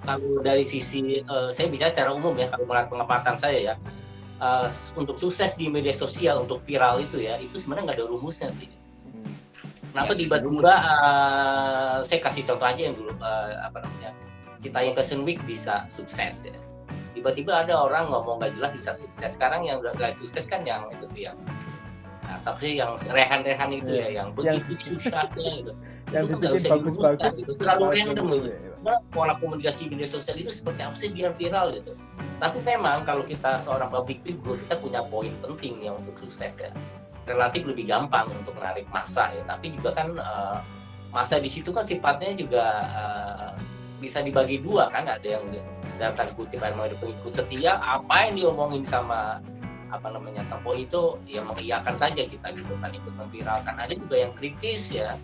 kalau dari sisi saya bicara secara umum ya, kalau melihat pengamatan saya ya, untuk sukses di media sosial, untuk viral itu ya, itu sebenarnya nggak ada rumusnya sih. Kenapa tiba-tiba saya kasih contoh aja yang dulu Citayam Fashion Week bisa sukses ya, tiba-tiba ada orang ngomong nggak jelas bisa sukses. Sekarang yang udah nggak sukses kan yang itu ya, seperti yang rehan-rehan itu ya, yang begitu susahnya gitu. Itu nggak bisa dirumuskan gitu, terlalu random gitu. Pola komunikasi media sosial itu seperti apa sih biar viral gitu. Tapi memang kalau kita seorang public figure, kita punya poin penting yang untuk sukses ya. Relatif lebih gampang untuk menarik massa ya, tapi juga kan massa di situ kan sifatnya juga bisa dibagi dua kan, ada yang dalam tanda kutip ada pengikut setia, apa yang diomongin sama tokoh itu ya mengiyakan saja kita gitu kan, ikut memviralkan. Ada juga yang kritis ya,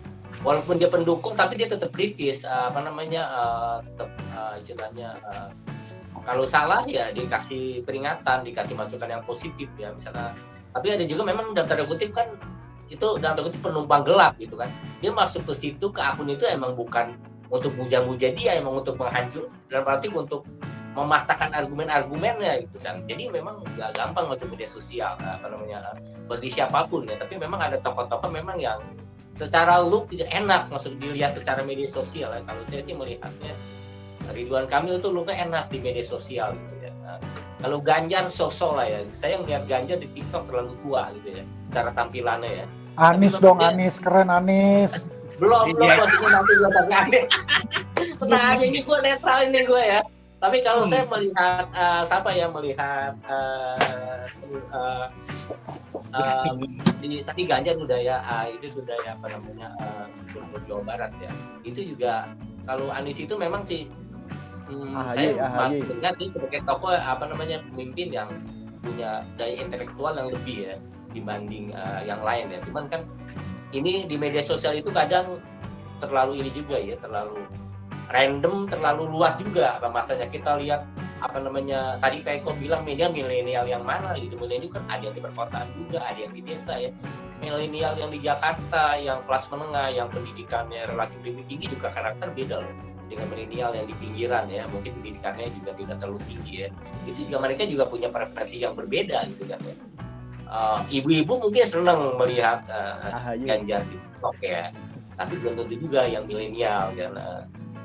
walaupun dia pendukung tapi dia tetap kritis, tetap istilahnya kalau salah ya dikasih peringatan, dikasih masukan yang positif ya misalnya. Tapi ada juga memang dalam tanda kutip kan itu dalam tanda kutip penumpang gelap gitu kan. Dia masuk ke situ, ke akun itu emang bukan untuk muja-muja dia, emang untuk menghancur, dalam arti untuk mematahkan argumen-argumennya gitu kan. Jadi memang nggak gampang masuk media sosial bagi siapapun ya. Tapi memang ada tokoh-tokoh memang yang secara look tidak enak masuk dilihat secara media sosial ya. Kalau saya sih melihatnya Ridwan Kamil itu looknya enak di media sosial gitu ya. Kalau Ganjar sosok lah ya. Saya ngeliat Ganjar di TikTok terlalu tua gitu ya, secara tampilannya ya. Anies dong, Anies keren Anies. Belum posisinya nanti gue sampai akhir. Tenang aja, ini gue netral ini gue ya. Tapi kalau saya melihat tadi Ganjar sudah ya, itu sudah ya Gubernur Jawa Barat ya. Itu juga kalau Anies itu memang sih saya masih melihat dia sebagai tokoh pemimpin yang punya daya intelektual yang lebih ya dibanding yang lain ya. Cuman kan ini di media sosial itu kadang terlalu ini juga ya, terlalu random, terlalu luas juga masanya. Kita lihat tadi Pak Eko bilang media milenial yang mana gitu. Milenial kan ada yang di perkotaan juga, ada yang di desa ya. Milenial yang di Jakarta, yang kelas menengah, yang pendidikannya relatif lebih tinggi juga karakter beda loh dengan milenial yang di pinggiran ya, mungkin pendidikannya juga tidak terlalu tinggi ya. Itu juga mereka juga punya preferensi yang berbeda gitu kan ya. Ibu-ibu mungkin senang melihat Ganjar di TikTok ya, tapi belum tentu juga yang milenial kan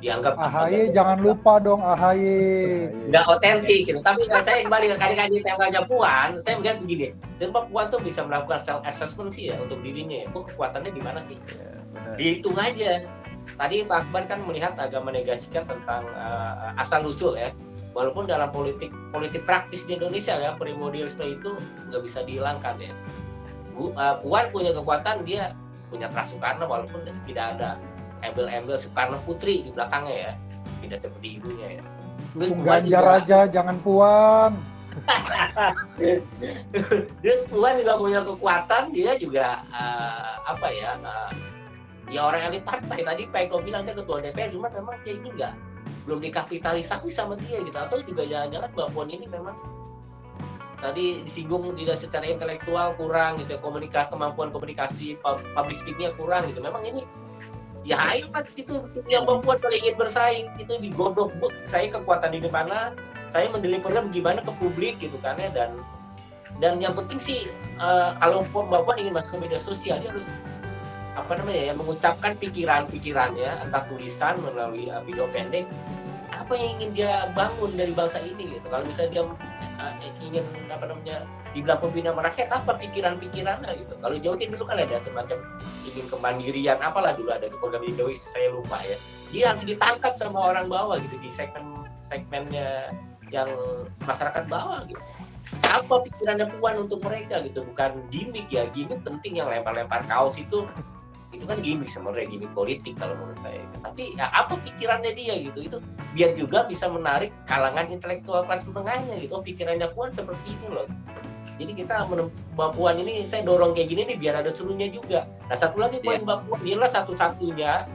dianggap AHY jangan lupa dong AHY nggak otentik gitu. Tapi saya kembali ke kali-kali temanya Puan, saya melihat begini, sebab Puan tuh bisa melakukan self assessment sih ya untuk dirinya ya. Kekuatannya di mana sih? Dihitung aja. Tadi Pak Akbar kan melihat agak menegasikan tentang asal usul ya. Walaupun dalam politik praktis di Indonesia ya, primordialisme itu nggak bisa dihilangkan ya. Puan punya kekuatan, dia punya Pras Soekarno walaupun tidak ada embel-embel Soekarno Putri di belakangnya ya, tidak seperti ibunya ya. Terus Ganjar aja, jangan Puan. Terus Puan juga punya kekuatan, dia juga ya orang elit partai. Tadi Pak Eko bilang dia ketua DPR, cuma memang dia ini belum dikapitalisasi sama dia gitu. Atau juga jangan-jangan Mbak Puan ini memang tadi disinggung tidak secara intelektual kurang gitu, kemampuan komunikasi, public speaking-nya kurang gitu. Memang ini ya ayo Pak, itu yang Mbak Puan kalau ingin bersaing itu digodok, Bu, saya kekuatan di mana, saya mendelivernya bagaimana ke publik gitu kan ya. Dan yang penting sih kalau Mbak Puan ingin masuk ke media sosial, dia harus mengucapkan pikirannya, entah tulisan melalui video pendek, apa yang ingin dia bangun dari bangsa ini gitu. Kalau misalnya dia ingin dibilang pembina rakyat, apa pikirannya gitu. Kalau Jawa kan dulu kan ada semacam ingin kemandirian, apalah dulu ada program di Jawa, saya lupa ya. Dia harus ditangkap sama orang bawah gitu, di segmennya yang masyarakat bawah gitu. Apa pikirannya Puan untuk mereka gitu, bukan gimmick ya. Gimmick penting, yang lempar-lempar kaos itu kan gimmick sebenarnya, gimmick politik kalau menurut saya. Tapi ya apa pikirannya dia gitu, itu biar juga bisa menarik kalangan intelektual kelas menengahnya gitu. Pikirannya Puan seperti ini loh. Jadi kita Mbak Puan ini saya dorong kayak gini nih biar ada serunya juga. Nah satu lagi poin Mbak Puan, inilah satu-satunya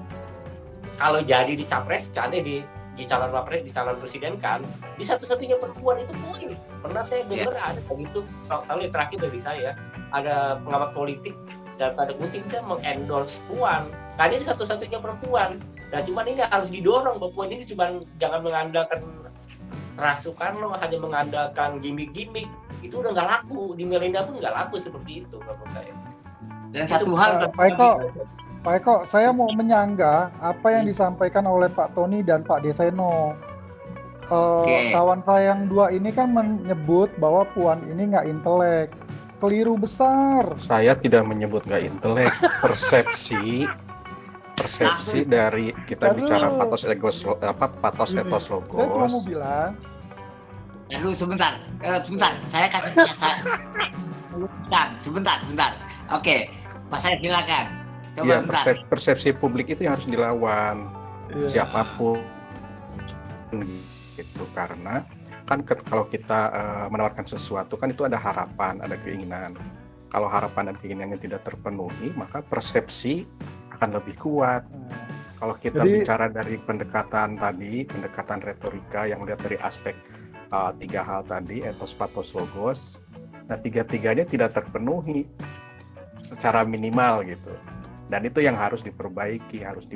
kalau jadi di capres, di calon wapres, di calon presiden kan, di satu-satunya perempuan itu poin. Pernah saya dengar ada begitu, tahu terakhir dari saya ada pengamat politik dan pada kutip dia mengendorse Puan karena ini satu-satunya perempuan. Nah cuman ini harus didorong, Mbak Puan ini cuman jangan mengandalkan Pras Soekarno, hanya mengandalkan gimmick-gimmick, itu udah nggak laku, di milenial pun nggak laku seperti itu menurut saya. Dan satu hal Pak Eko, saya mau menyanggah apa yang disampaikan oleh Pak Tony dan Pak Deseno. Kawan saya yang dua ini kan menyebut bahwa Puan ini nggak intelek. Keliru besar. Saya tidak menyebut nggak intelek, persepsi dari kita bicara patos etos logos. Saya cuma mau bilang. Sebentar, saya kasih sebentar. Oke, Pak saya silakan. Iya, persepsi publik itu yang harus dilawan, siapapun gitu, karena kan kalau kita menawarkan sesuatu kan itu ada harapan, ada keinginan. Kalau harapan dan keinginannya tidak terpenuhi, maka persepsi akan lebih kuat. Kalau kita bicara dari pendekatan retorika yang melihat dari aspek tiga hal tadi, etos, patos, logos, nah tiga-tiganya tidak terpenuhi. secara minimal gitu. Dan itu yang harus diperbaiki, harus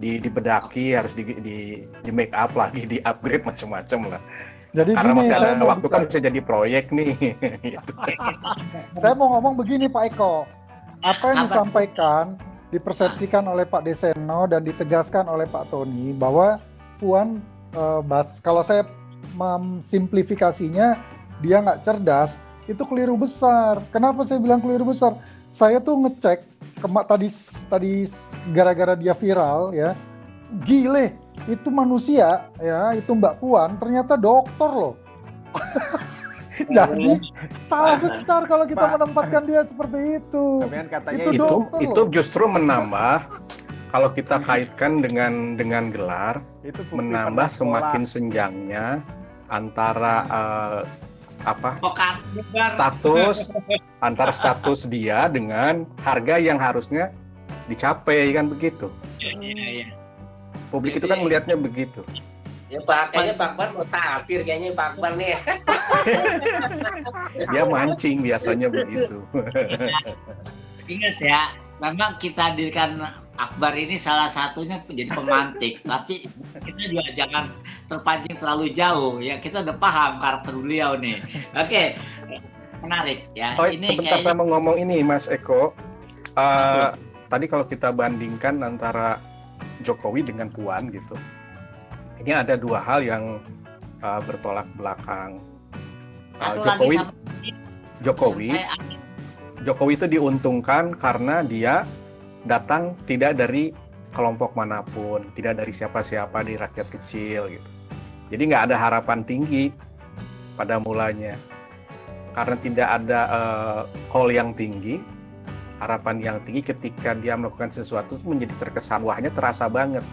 dibedaki, harus di make up lagi, di upgrade macam-macam lah. Jadi Karena gini, masih saya ada mau waktu kan bisa jadi proyek nih. Gitu. Saya mau ngomong begini Pak Eko, apa yang disampaikan, dipersepsikan oleh Pak Deseno dan ditegaskan oleh Pak Tony bahwa Puan, kalau saya memsimplifikasinya, dia nggak cerdas, itu keliru besar. Kenapa saya bilang keliru besar? Saya tuh ngecek tadi gara-gara dia viral ya, gile, itu manusia ya, itu Mbak Puan ternyata dokter loh. Jadi salah besar kalau kita menempatkan dia seperti itu. Katanya itu justru menambah, kalau kita kaitkan dengan gelar, itu menambah semakin senjangnya antara status dia dengan harga yang harusnya dicapai, kan begitu. Publik itu kan melihatnya begitu. Ya Pak, kayaknya Pak Akbar mau satir kayaknya Pak Akbar nih. Dia mancing biasanya begitu. Ingat ya, memang kita hadirkan Akbar ini salah satunya menjadi pemantik, tapi kita juga jangan terpancing terlalu jauh ya. Kita udah paham karakter beliau nih. Oke, menarik ya. Oh, ini sebentar saya mau ngomong ini, Mas Eko. Tadi kalau kita bandingkan antara Jokowi dengan Puan gitu, ini ada dua hal yang bertolak belakang. Jokowi itu diuntungkan karena dia datang tidak dari kelompok manapun, tidak dari siapa-siapa, di rakyat kecil gitu. Jadi nggak ada harapan tinggi pada mulanya. Karena tidak ada call yang tinggi, harapan yang tinggi ketika dia melakukan sesuatu menjadi terkesan, wahnya terasa banget.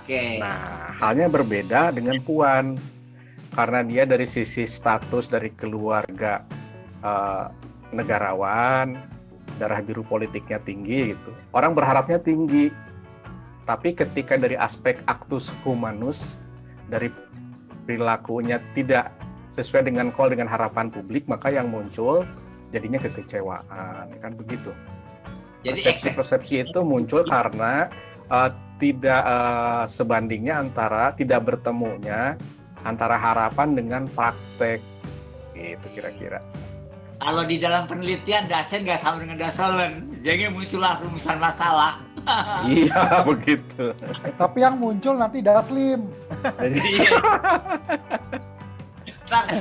Oke. Nah, halnya berbeda dengan Puan. Karena dia dari sisi status dari keluarga negarawan, darah biru politiknya tinggi gitu. Orang berharapnya tinggi. Tapi ketika dari aspek actus humanus, dari perilakunya tidak sesuai dengan call, dengan harapan publik, maka yang muncul jadinya kekecewaan, kan begitu. Persepsi-persepsi itu muncul karena tidak sebandingnya antara, tidak bertemunya antara harapan dengan praktek, gitu kira-kira. Kalau di dalam penelitian Dasen nggak sama dengan Dasolen, jadi muncullah rumusan masalah. Iya begitu. Tapi yang muncul nanti Daslim.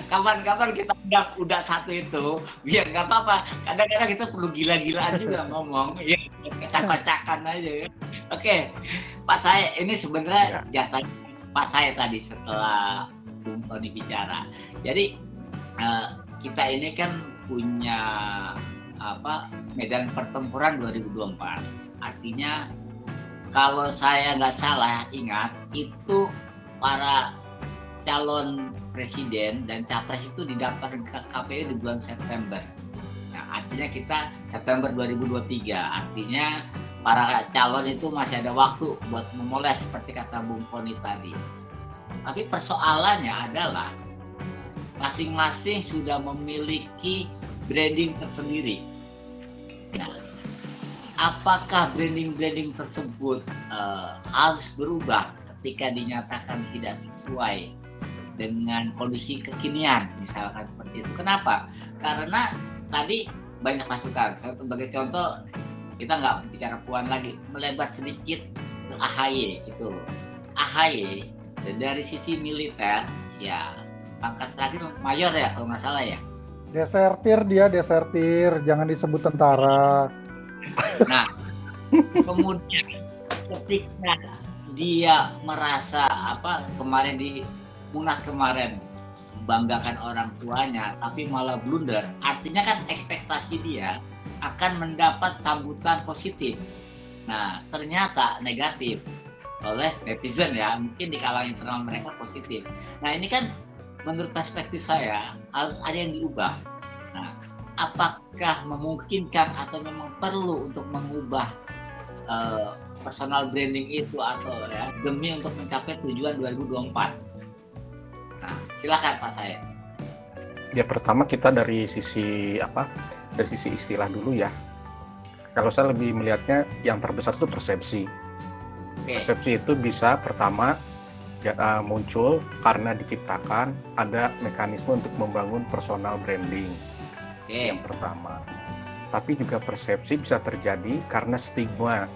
Kapan-kapan kita udah satu itu, biar nggak apa-apa. Kadang-kadang kita perlu gila-gilaan juga ngomong, ya kocak-kocakan aja. Oke, Pak saya ini sebenarnya jatah Pak saya tadi setelah Bung Tony bicara. Jadi kita ini kan punya medan pertempuran 2024. Artinya kalau saya nggak salah ingat itu para calon presiden dan capres itu didaftarkan ke KPU di bulan September. Nah, artinya kita September 2023. Artinya para calon itu masih ada waktu buat memoles seperti kata Bung Tony tadi. Tapi persoalannya adalah masing-masing sudah memiliki branding tersendiri. Nah, apakah branding tersebut harus berubah ketika dinyatakan tidak sesuai dengan kondisi kekinian, misalkan seperti itu? Kenapa? Karena tadi banyak masukan. Sebagai contoh, kita nggak bicara Puan lagi, melebar sedikit ke AHY gitu loh. AHY dari sisi militer, ya pangkat terakhir mayor ya kalau nggak salah ya. Desertir, jangan disebut tentara. Nah, kemudian ketika dia merasa kemarin di Munas kemarin membanggakan orang tuanya, tapi malah blunder, artinya kan ekspektasi dia akan mendapat sambutan positif. Nah, ternyata negatif oleh netizen ya, mungkin di kalangan internal mereka positif. Nah, ini kan menurut perspektif saya harus ada yang diubah. Nah, apakah memungkinkan atau memang perlu untuk mengubah personal branding itu atau ya demi untuk mencapai tujuan 2024? Nah, silakan Pak saya. Ya pertama kita dari sisi dari sisi istilah dulu ya. Kalau saya lebih melihatnya yang terbesar itu persepsi. Oke. Persepsi itu bisa pertama muncul karena diciptakan ada mekanisme untuk membangun personal branding. Oke. Yang pertama. Tapi juga persepsi bisa terjadi karena stigma,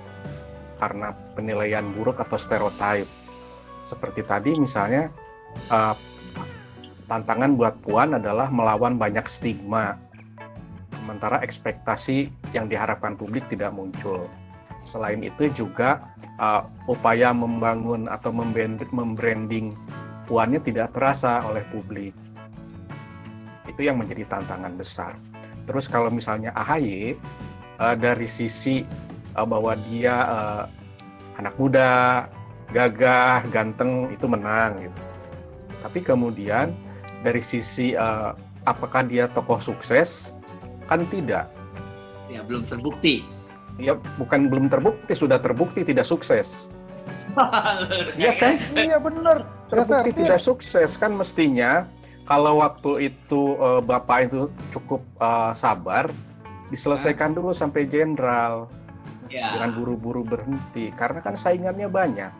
karena penilaian buruk atau stereotip. Seperti tadi misalnya tantangan buat Puan adalah melawan banyak stigma, sementara ekspektasi yang diharapkan publik tidak muncul. Selain itu juga upaya membangun atau membranding Puannya tidak terasa oleh publik. Itu yang menjadi tantangan besar. Terus kalau misalnya AHY dari sisi bahwa dia anak muda, gagah, ganteng itu menang gitu. Tapi kemudian dari sisi apakah dia tokoh sukses? Kan tidak. Ya belum terbukti. Ya bukan belum terbukti, sudah terbukti tidak sukses. Iya kan? Iya benar. Terbukti tidak sukses kan mestinya kalau waktu itu Bapak itu cukup sabar, diselesaikan dulu sampai jenderal. Ya. Jangan buru-buru berhenti karena kan saingannya banyak.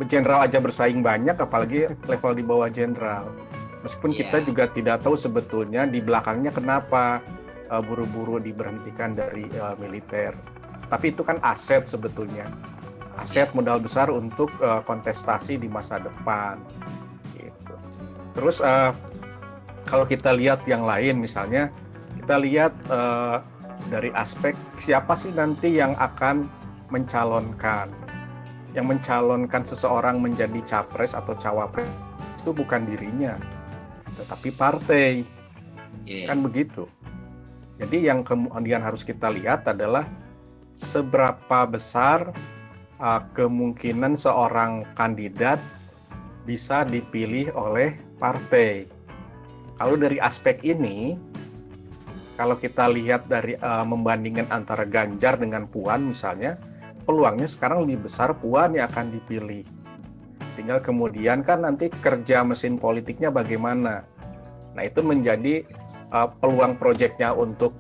Jenderal aja bersaing banyak apalagi level di bawah jenderal. Meskipun kita juga tidak tahu sebetulnya di belakangnya kenapa buru-buru diberhentikan dari militer. Tapi itu kan aset sebetulnya. Aset modal besar untuk kontestasi di masa depan. Gitu. Terus kalau kita lihat yang lain misalnya, kita lihat dari aspek siapa sih nanti yang akan mencalonkan. Yang mencalonkan seseorang menjadi capres atau cawapres itu bukan dirinya, tetapi partai. Kan begitu. Jadi yang kemudian harus kita lihat adalah seberapa besar kemungkinan seorang kandidat bisa dipilih oleh partai. Kalau dari aspek ini, kalau kita lihat dari membandingkan antara Ganjar dengan Puan misalnya, peluangnya sekarang lebih besar Puan yang akan dipilih. Tinggal kemudian kan nanti kerja mesin politiknya bagaimana. Nah itu menjadi peluang proyeknya untuk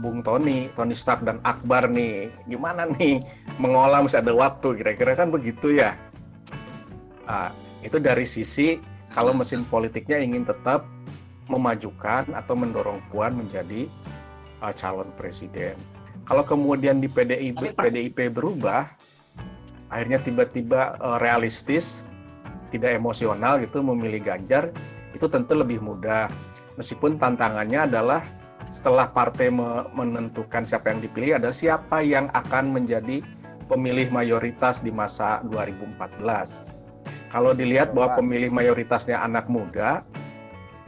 Bung Tony Stark dan Akbar nih. Gimana nih mengolah masih ada waktu, kira-kira kan begitu ya. Itu dari sisi kalau mesin politiknya ingin tetap memajukan atau mendorong Puan menjadi calon presiden. Kalau kemudian di PDIP berubah, akhirnya tiba-tiba realistis, tidak emosional gitu memilih Ganjar, itu tentu lebih mudah. Meskipun tantangannya adalah setelah partai menentukan siapa yang dipilih adalah siapa yang akan menjadi pemilih mayoritas di masa 2014. Kalau dilihat bahwa pemilih mayoritasnya anak muda,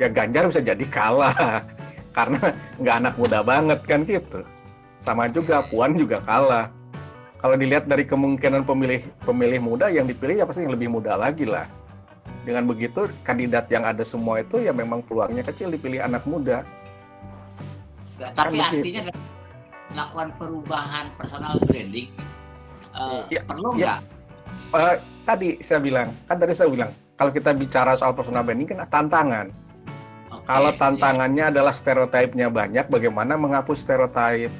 ya Ganjar bisa jadi kalah karena nggak anak muda banget kan gitu. Sama juga Puan juga kalah. Kalau dilihat dari kemungkinan pemilih muda yang dipilih ya pasti yang lebih muda lagi lah. Dengan begitu kandidat yang ada semua itu ya memang peluangnya kecil dipilih anak muda. Tapi artinya melakukan perubahan personal branding perlu nggak? Tadi saya bilang kalau kita bicara soal personal branding kan tantangan. Kalau tantangannya adalah stereotipnya banyak, bagaimana menghapus stereotip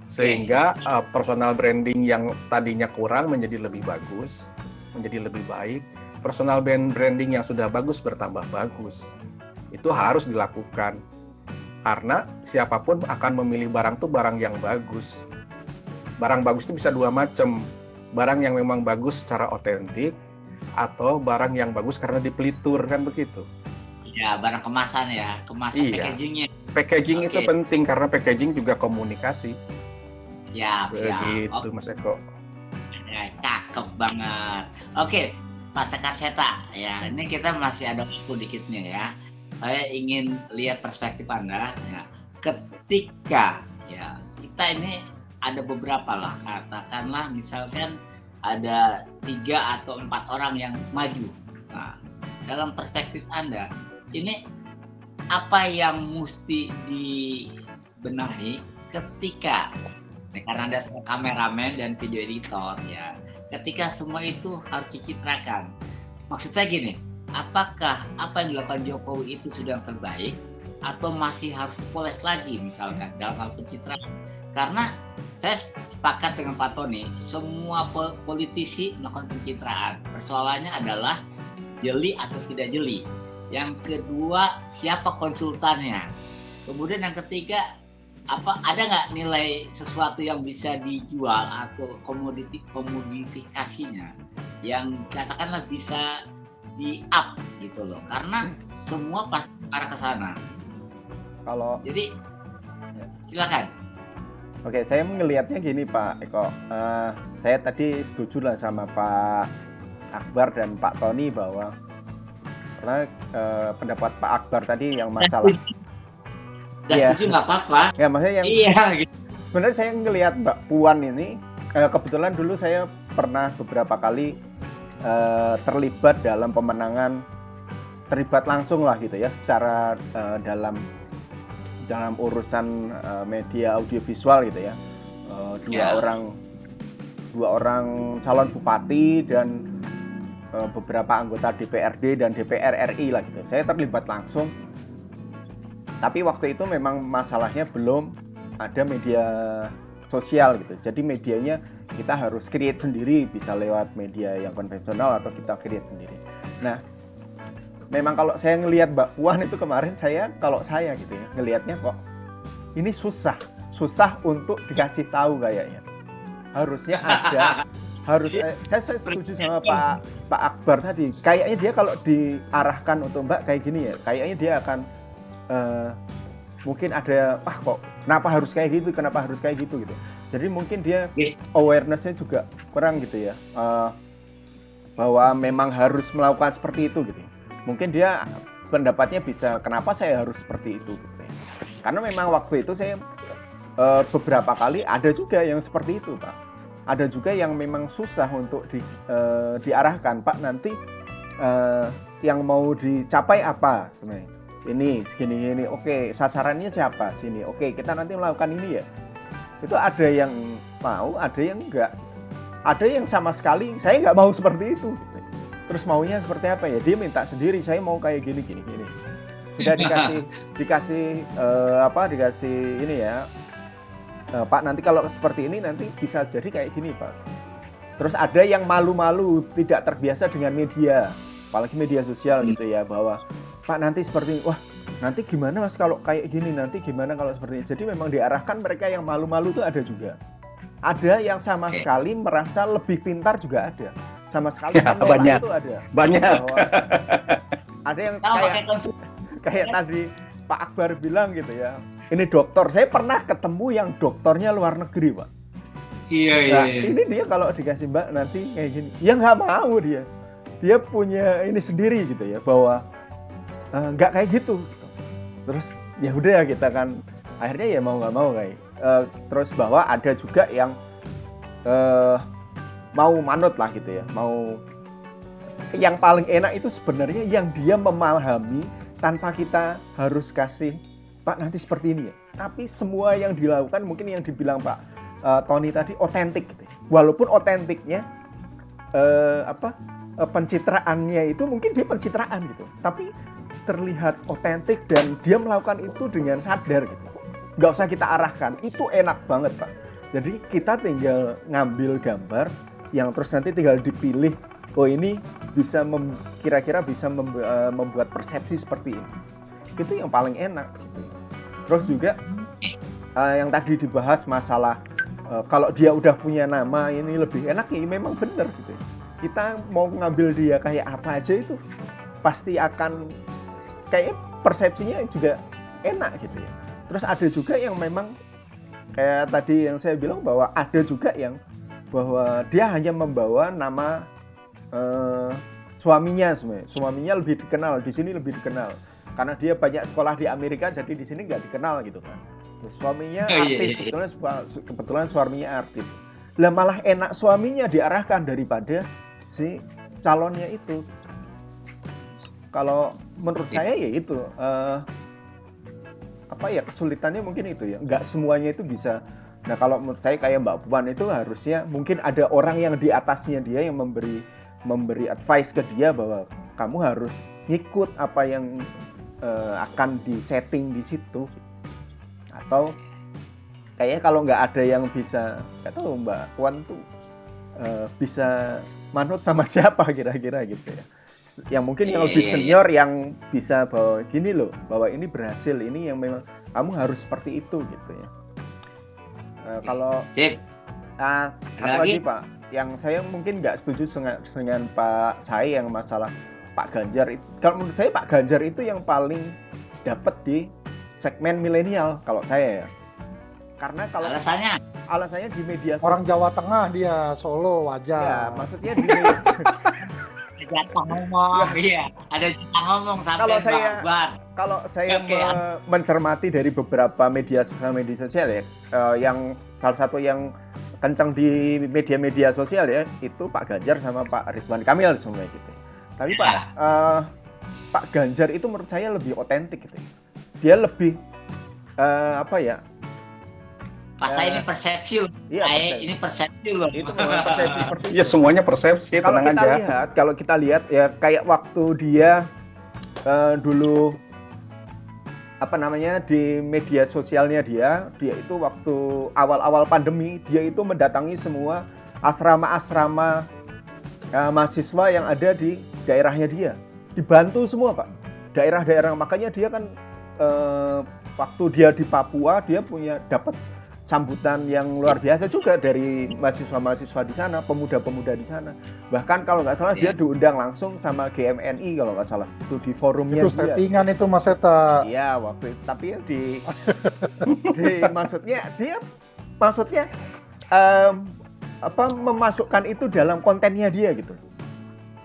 sehingga personal branding yang tadinya kurang menjadi lebih bagus, menjadi lebih baik. Personal branding yang sudah bagus bertambah bagus. Itu harus dilakukan. Karena siapapun akan memilih barang itu barang yang bagus. Barang bagus itu bisa dua macam. Barang yang memang bagus secara otentik atau barang yang bagus karena dipelitur, kan begitu. Ya, barang kemasan ya, packagingnya. Packaging itu penting karena packaging juga komunikasi. Ya, begitu Mas Eko. Ya, cakep banget. Oke, Mas Seta, ya ini kita masih ada waktu dikitnya ya. Saya ingin lihat perspektif Anda. Ya. Ketika ya kita ini ada beberapa lah, katakanlah misalkan ada 3 atau 4 orang yang maju. Nah, dalam perspektif Anda, ini apa yang mesti dibenahi ketika karena ada kameramen dan video editor ya, ketika semua itu harus dicitrakan. Maksud saya gini, apakah apa yang dilakukan Jokowi itu sudah terbaik atau masih harus poles lagi misalkan dalam hal pencitraan? Karena saya sepakat dengan Pak Tony, semua politisi melakukan pencitraan. Persoalannya adalah jeli atau tidak jeli. Yang kedua, siapa konsultannya? Kemudian yang ketiga, ada nggak nilai sesuatu yang bisa dijual atau komodifikasinya yang katakanlah bisa di up gitu loh, karena semua pasti arah ke sana. Jadi silakan. Oke, saya melihatnya gini Pak Eko. Saya tadi setuju lah sama Pak Akbar dan Pak Tony bahwa karena pendapat Pak Akbar tadi yang masalah. Setuju nggak apa-apa. Ya maksudnya yang. Iya. Gitu. Sebenarnya saya ngelihat Mbak Puan ini, kebetulan dulu saya pernah beberapa kali terlibat dalam pemenangan, terlibat langsung lah gitu ya, secara dalam urusan media audiovisual gitu ya. Dua orang calon bupati dan beberapa anggota DPRD dan DPR RI lah gitu. Saya terlibat langsung. Tapi waktu itu memang masalahnya belum ada media sosial gitu. Jadi medianya kita harus create sendiri, bisa lewat media yang konvensional atau kita create sendiri. Nah, memang kalau saya ngelihat Mbak Puan itu kemarin, kalau saya gitu ya, ngelihatnya kok ini susah untuk dikasih tahu kayaknya. Harusnya ada, saya setuju sama Pak Akbar tadi. Kayaknya dia kalau diarahkan untuk Mbak kayak gini ya, kayaknya dia akan mungkin ada, kok kenapa harus kayak gitu gitu. Jadi mungkin dia awareness-nya juga kurang gitu ya, bahwa memang harus melakukan seperti itu gitu. Mungkin dia pendapatnya bisa, kenapa saya harus seperti itu gitu. Karena memang waktu itu saya beberapa kali ada juga yang seperti itu Pak. Ada juga yang memang susah untuk diarahkan, Pak nanti yang mau dicapai apa sebenarnya. Ini segini, oke, sasarannya siapa sini, oke, kita nanti melakukan ini ya. Itu ada yang mau, ada yang enggak, ada yang sama sekali saya nggak mau seperti itu gitu. Terus maunya seperti apa ya, dia minta sendiri, saya mau kayak gini. Sudah dikasih ini ya, Pak nanti kalau seperti ini nanti bisa jadi kayak gini Pak. Terus ada yang malu-malu, tidak terbiasa dengan media, apalagi media sosial gitu ya, bahwa Pak nanti seperti ini, wah nanti gimana Mas kalau kayak gini, nanti gimana kalau seperti ini. Jadi memang diarahkan mereka yang malu-malu itu ada juga. Ada yang sama sekali merasa lebih pintar juga ada. Sama sekali banyak. Itu ada. Banyak. Ada yang kayak tadi Pak Akbar bilang gitu ya. Ini dokter, saya pernah ketemu yang dokternya luar negeri Pak. Iya. Ini dia kalau dikasih Mbak nanti kayak gini, ya nggak mau dia. Dia punya ini sendiri gitu ya, bahwa nggak kayak gitu. Terus ya udah kita kan akhirnya ya mau nggak mau kayak. Terus bahwa ada juga yang mau manut lah gitu ya, mau yang paling enak itu sebenarnya yang dia memahami tanpa kita harus kasih Pak nanti seperti ini ya. Tapi semua yang dilakukan mungkin yang dibilang Pak Tony tadi otentik gitu. Walaupun otentiknya pencitraannya itu mungkin dia pencitraan gitu, tapi terlihat otentik dan dia melakukan itu dengan sadar gitu. Nggak usah kita arahkan, itu enak banget Pak. Jadi kita tinggal ngambil gambar yang terus nanti tinggal dipilih, oh ini bisa kira-kira bisa membuat persepsi seperti ini. Itu yang paling enak gitu. Terus juga yang tadi dibahas masalah kalau dia udah punya nama ini lebih enak, ya memang benar gitu. Kita mau ngambil dia kayak apa aja itu pasti akan kayak persepsinya juga enak gitu ya. Terus ada juga yang memang kayak tadi yang saya bilang bahwa ada juga yang bahwa dia hanya membawa nama suaminya sebenarnya. Suaminya lebih dikenal, di sini lebih dikenal. Karena dia banyak sekolah di Amerika, jadi di sini nggak dikenal gitu kan. Terus suaminya artis, kebetulan suaminya artis. Lah malah enak suaminya diarahkan daripada si calonnya itu. Kalau menurut saya ya itu kesulitannya mungkin itu ya, nggak semuanya itu bisa. Nah kalau menurut saya kayak Mbak Puan itu harusnya mungkin ada orang yang di atasnya dia yang memberi advice ke dia bahwa kamu harus ngikut apa yang akan disetting di situ, atau kayaknya kalau nggak ada yang bisa, nggak tahu Mbak Puan tuh bisa manut sama siapa kira-kira gitu ya. Yang mungkin yang lebih senior yang bisa bahwa gini loh, bahwa ini berhasil, ini yang memang kamu harus seperti itu gitu ya. Kalau apa lagi Pak, yang saya mungkin nggak setuju dengan Pak Sai yang masalah Pak Ganjar. Kalau menurut saya Pak Ganjar itu yang paling dapat di segmen milenial kalau saya ya. Karena kalau alasannya di media sosial. Orang Jawa Tengah dia, Solo wajar. Ya, maksudnya di ada jatah ngomong sampai kalau saya mencermati dari beberapa media sosial ya, yang salah satu yang kencang di media sosial ya itu Pak Ganjar sama Pak Ridwan Kamil semuanya gitu. Tapi Pak Ganjar itu menurut saya lebih otentik gitu. Dia lebih apa ya? Pak Sai ini persepsi loh. Ini persepsi loh. Itu persepsi seperti Iya, semuanya persepsi, tenang aja. Kalau kita lihat ya kayak waktu dia dulu apa namanya di media sosialnya dia itu waktu awal-awal pandemi dia itu mendatangi semua asrama-asrama mahasiswa yang ada di daerahnya dia. Dibantu semua, Pak. Daerah-daerah, makanya dia kan waktu dia di Papua dia dapat sambutan yang luar biasa juga dari mahasiswa-mahasiswa di sana, pemuda-pemuda di sana. Bahkan kalau nggak salah dia diundang langsung sama GMNI kalau nggak salah itu di forumnya itu dia. settingan itu Mas Eta. Iya waktu itu, tapi ya maksudnya memasukkan itu dalam kontennya dia gitu.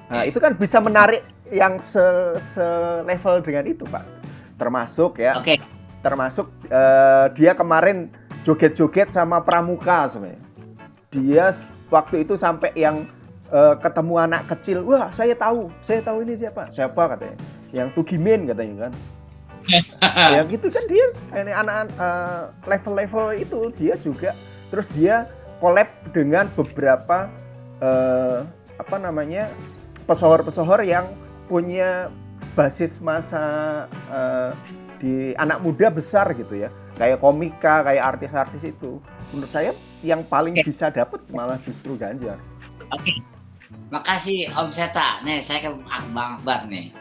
Nah itu kan bisa menarik yang selevel dengan itu Pak. Termasuk ya. Oke. Termasuk dia kemarin joget-joget sama Pramuka sebenarnya. Dia waktu itu sampai yang ketemu anak kecil, wah saya tahu ini siapa katanya, yang Tugimin katanya kan. Yang itu kan dia ini anak level-level itu dia juga, terus dia collab dengan beberapa pesohor-pesohor yang punya basis masa di anak muda besar gitu ya. Kayak komika, kayak artis-artis itu. Menurut saya yang paling bisa dapat malah justru Ganjar. Oke. Makasih Om Seta. Nih, saya ke Bang Akbar nih.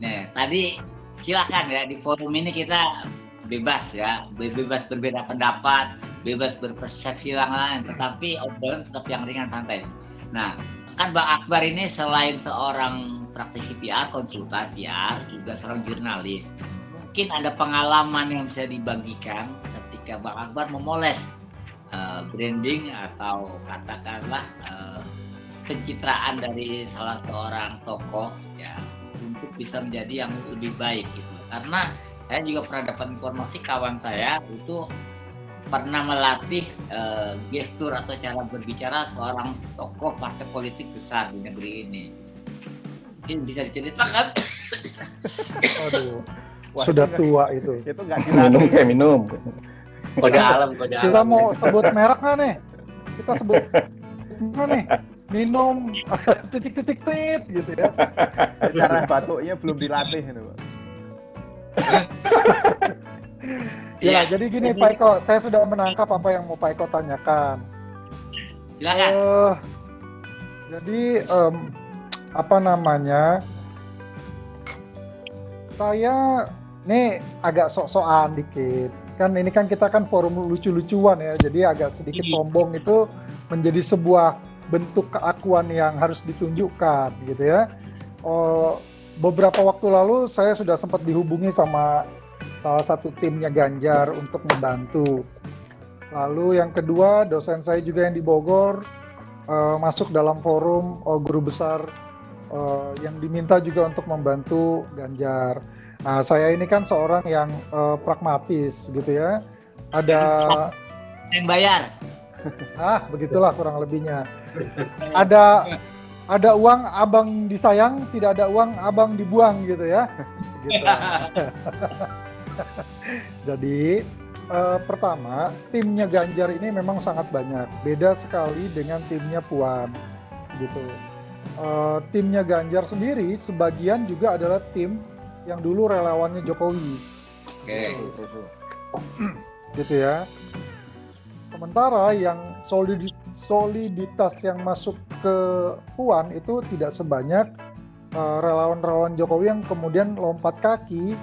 Nih, tadi silakan ya di forum ini kita bebas ya, bebas berbeda pendapat, bebas berpersepsi yang lain, tetapi obrolan tetap yang ringan santai. Nah, kan Bang Akbar ini selain seorang praktisi PR, konsultan PR, juga seorang jurnalis. Mungkin ada pengalaman yang bisa dibagikan ketika Bang Akbar memoles branding atau katakanlah pencitraan dari salah seorang tokoh ya untuk bisa menjadi yang lebih baik gitu. Karena saya juga pernah dapat informasi kawan saya itu pernah melatih gestur atau cara berbicara seorang tokoh partai politik besar di negeri ini. Mungkin bisa diceritakan. Aduh. Sudah tua itu. Itu nggak dilatih. Minum. Kode alam. Kita mau sebut merek nggak nih? Kita sebut nggak nih? Minum titik-titik gitu ya. Cara batuknya belum dilatih itu, Pak. Ya, jadi gini Pak Eko, saya sudah menangkap apa yang mau Pak Eko tanyakan. Silakan. Jadi saya nih agak sok-sokan dikit. Kan ini kan kita kan forum lucu-lucuan ya. Jadi agak sedikit sombong itu menjadi sebuah bentuk keakuan yang harus ditunjukkan gitu ya. Beberapa waktu lalu saya sudah sempat dihubungi sama salah satu timnya Ganjar untuk membantu. Lalu yang kedua, dosen saya juga yang di Bogor masuk dalam forum guru besar yang diminta juga untuk membantu Ganjar. Nah, saya ini kan seorang yang pragmatis gitu ya. Ada yang bayar. Begitulah kurang lebihnya. Ada uang abang disayang, tidak ada uang abang dibuang gitu ya. Gitu. Jadi pertama, timnya Ganjar ini memang sangat banyak. Beda sekali dengan timnya Puan gitu. Timnya Ganjar sendiri sebagian juga adalah tim yang dulu relawannya Jokowi. Oke. Gitu ya. Sementara yang soliditas yang masuk ke Puan itu tidak sebanyak relawan-relawan Jokowi yang kemudian lompat kaki,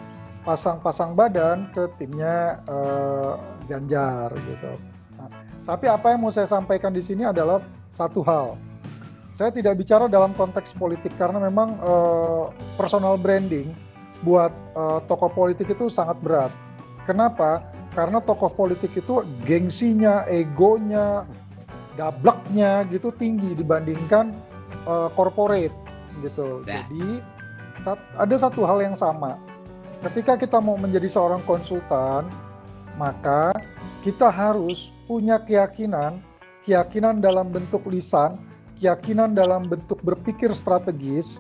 pasang-pasang badan ke timnya Ganjar gitu. Nah, tapi apa yang mau saya sampaikan di sini adalah satu hal. Saya tidak bicara dalam konteks politik karena memang personal branding buat tokoh politik itu sangat berat. Kenapa? Karena tokoh politik itu gengsinya, egonya, dableknya gitu tinggi dibandingkan corporate gitu. Jadi ada satu hal yang sama. Ketika kita mau menjadi seorang konsultan, maka kita harus punya keyakinan dalam bentuk lisan, keyakinan dalam bentuk berpikir strategis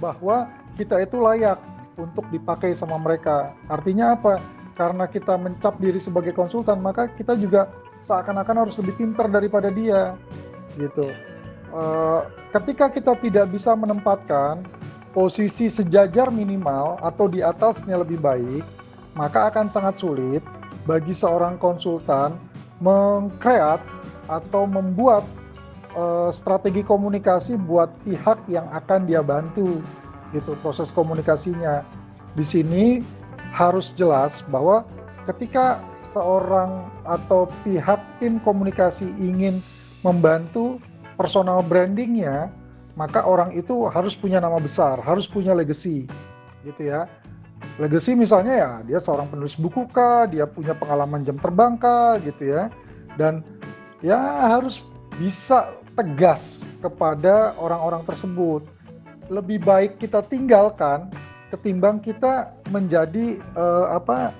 bahwa kita itu layak untuk dipakai sama mereka. Artinya apa? Karena kita mencap diri sebagai konsultan, maka kita juga seakan-akan harus lebih pintar daripada dia, gitu. Ketika kita tidak bisa menempatkan posisi sejajar minimal atau di atasnya lebih baik, maka akan sangat sulit bagi seorang konsultan mengkreat atau membuat strategi komunikasi buat pihak yang akan dia bantu, gitu, proses komunikasinya. Di sini harus jelas bahwa ketika seorang atau pihak tim komunikasi ingin membantu personal brandingnya, maka orang itu harus punya nama besar, harus punya legacy, gitu ya. Legacy misalnya ya dia seorang penulis buku kah, dia punya pengalaman jam terbang kah, gitu ya. Dan ya harus bisa tegas kepada orang-orang tersebut. Lebih baik kita tinggalkan ketimbang kita menjadi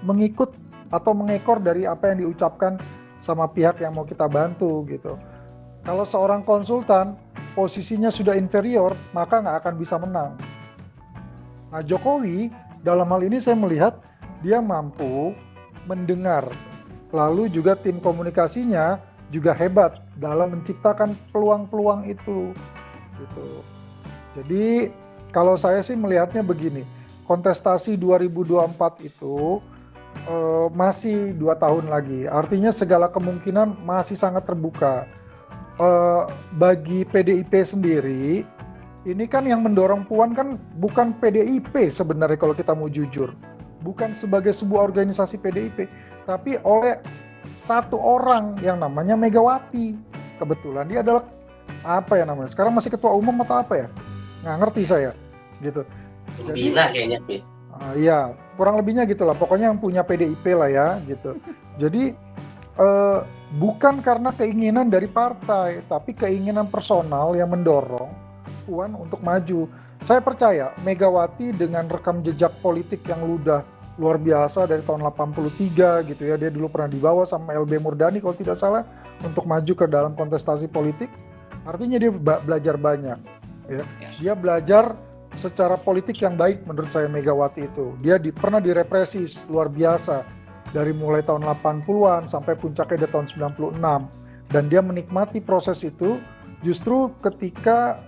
mengikut atau mengekor dari apa yang diucapkan sama pihak yang mau kita bantu gitu. Kalau seorang konsultan posisinya sudah inferior, maka nggak akan bisa menang. Nah, Jokowi dalam hal ini saya melihat dia mampu mendengar, lalu juga tim komunikasinya juga hebat dalam menciptakan peluang-peluang itu gitu. Jadi kalau saya sih melihatnya begini, kontestasi 2024 itu masih 2 tahun lagi, artinya segala kemungkinan masih sangat terbuka. Bagi PDIP sendiri, ini kan yang mendorong Puan kan bukan PDIP sebenarnya kalau kita mau jujur, bukan sebagai sebuah organisasi PDIP, tapi oleh satu orang yang namanya Megawati. Kebetulan dia adalah apa ya namanya? Sekarang masih ketua umum atau apa ya? Nggak ngerti saya, gitu. Pembina kayaknya sih. Iya, kurang lebihnya gitulah. Pokoknya yang punya PDIP lah ya, gitu. Jadi bukan karena keinginan dari partai, tapi keinginan personal yang mendorong Puan untuk maju. Saya percaya Megawati dengan rekam jejak politik yang luar biasa dari tahun 83 gitu ya, dia dulu pernah dibawa sama LB Murdani kalau tidak salah untuk maju ke dalam kontestasi politik. Artinya dia belajar banyak ya. Dia belajar secara politik yang baik menurut saya. Megawati itu dia pernah direpresi luar biasa dari mulai tahun 80-an sampai puncaknya di tahun 96, dan dia menikmati proses itu justru ketika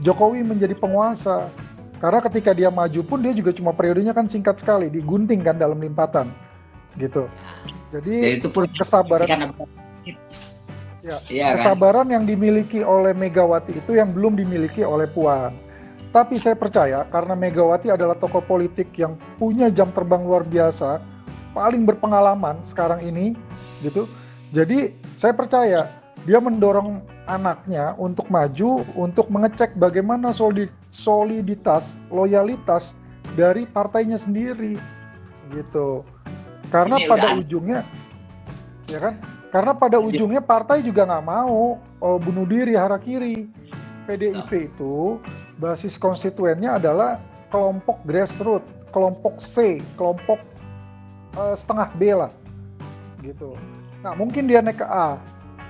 Jokowi menjadi penguasa. Karena ketika dia maju pun dia juga cuma periodenya kan singkat sekali, digunting kan dalam limpatan gitu. Jadi itu kesabaran kesabaran yang dimiliki oleh Megawati itu yang belum dimiliki oleh Puan. Tapi saya percaya karena Megawati adalah tokoh politik yang punya jam terbang luar biasa, paling berpengalaman sekarang ini gitu. Jadi saya percaya dia mendorong anaknya untuk maju, untuk mengecek bagaimana soliditas, loyalitas dari partainya sendiri gitu. Karena pada ujungnya, ya kan? Karena pada ujungnya partai juga nggak mau bunuh diri harakiri. PDIP itu basis konstituennya adalah kelompok grassroots, kelompok C, kelompok setengah B lah, gitu. Nah mungkin dia naik ke A,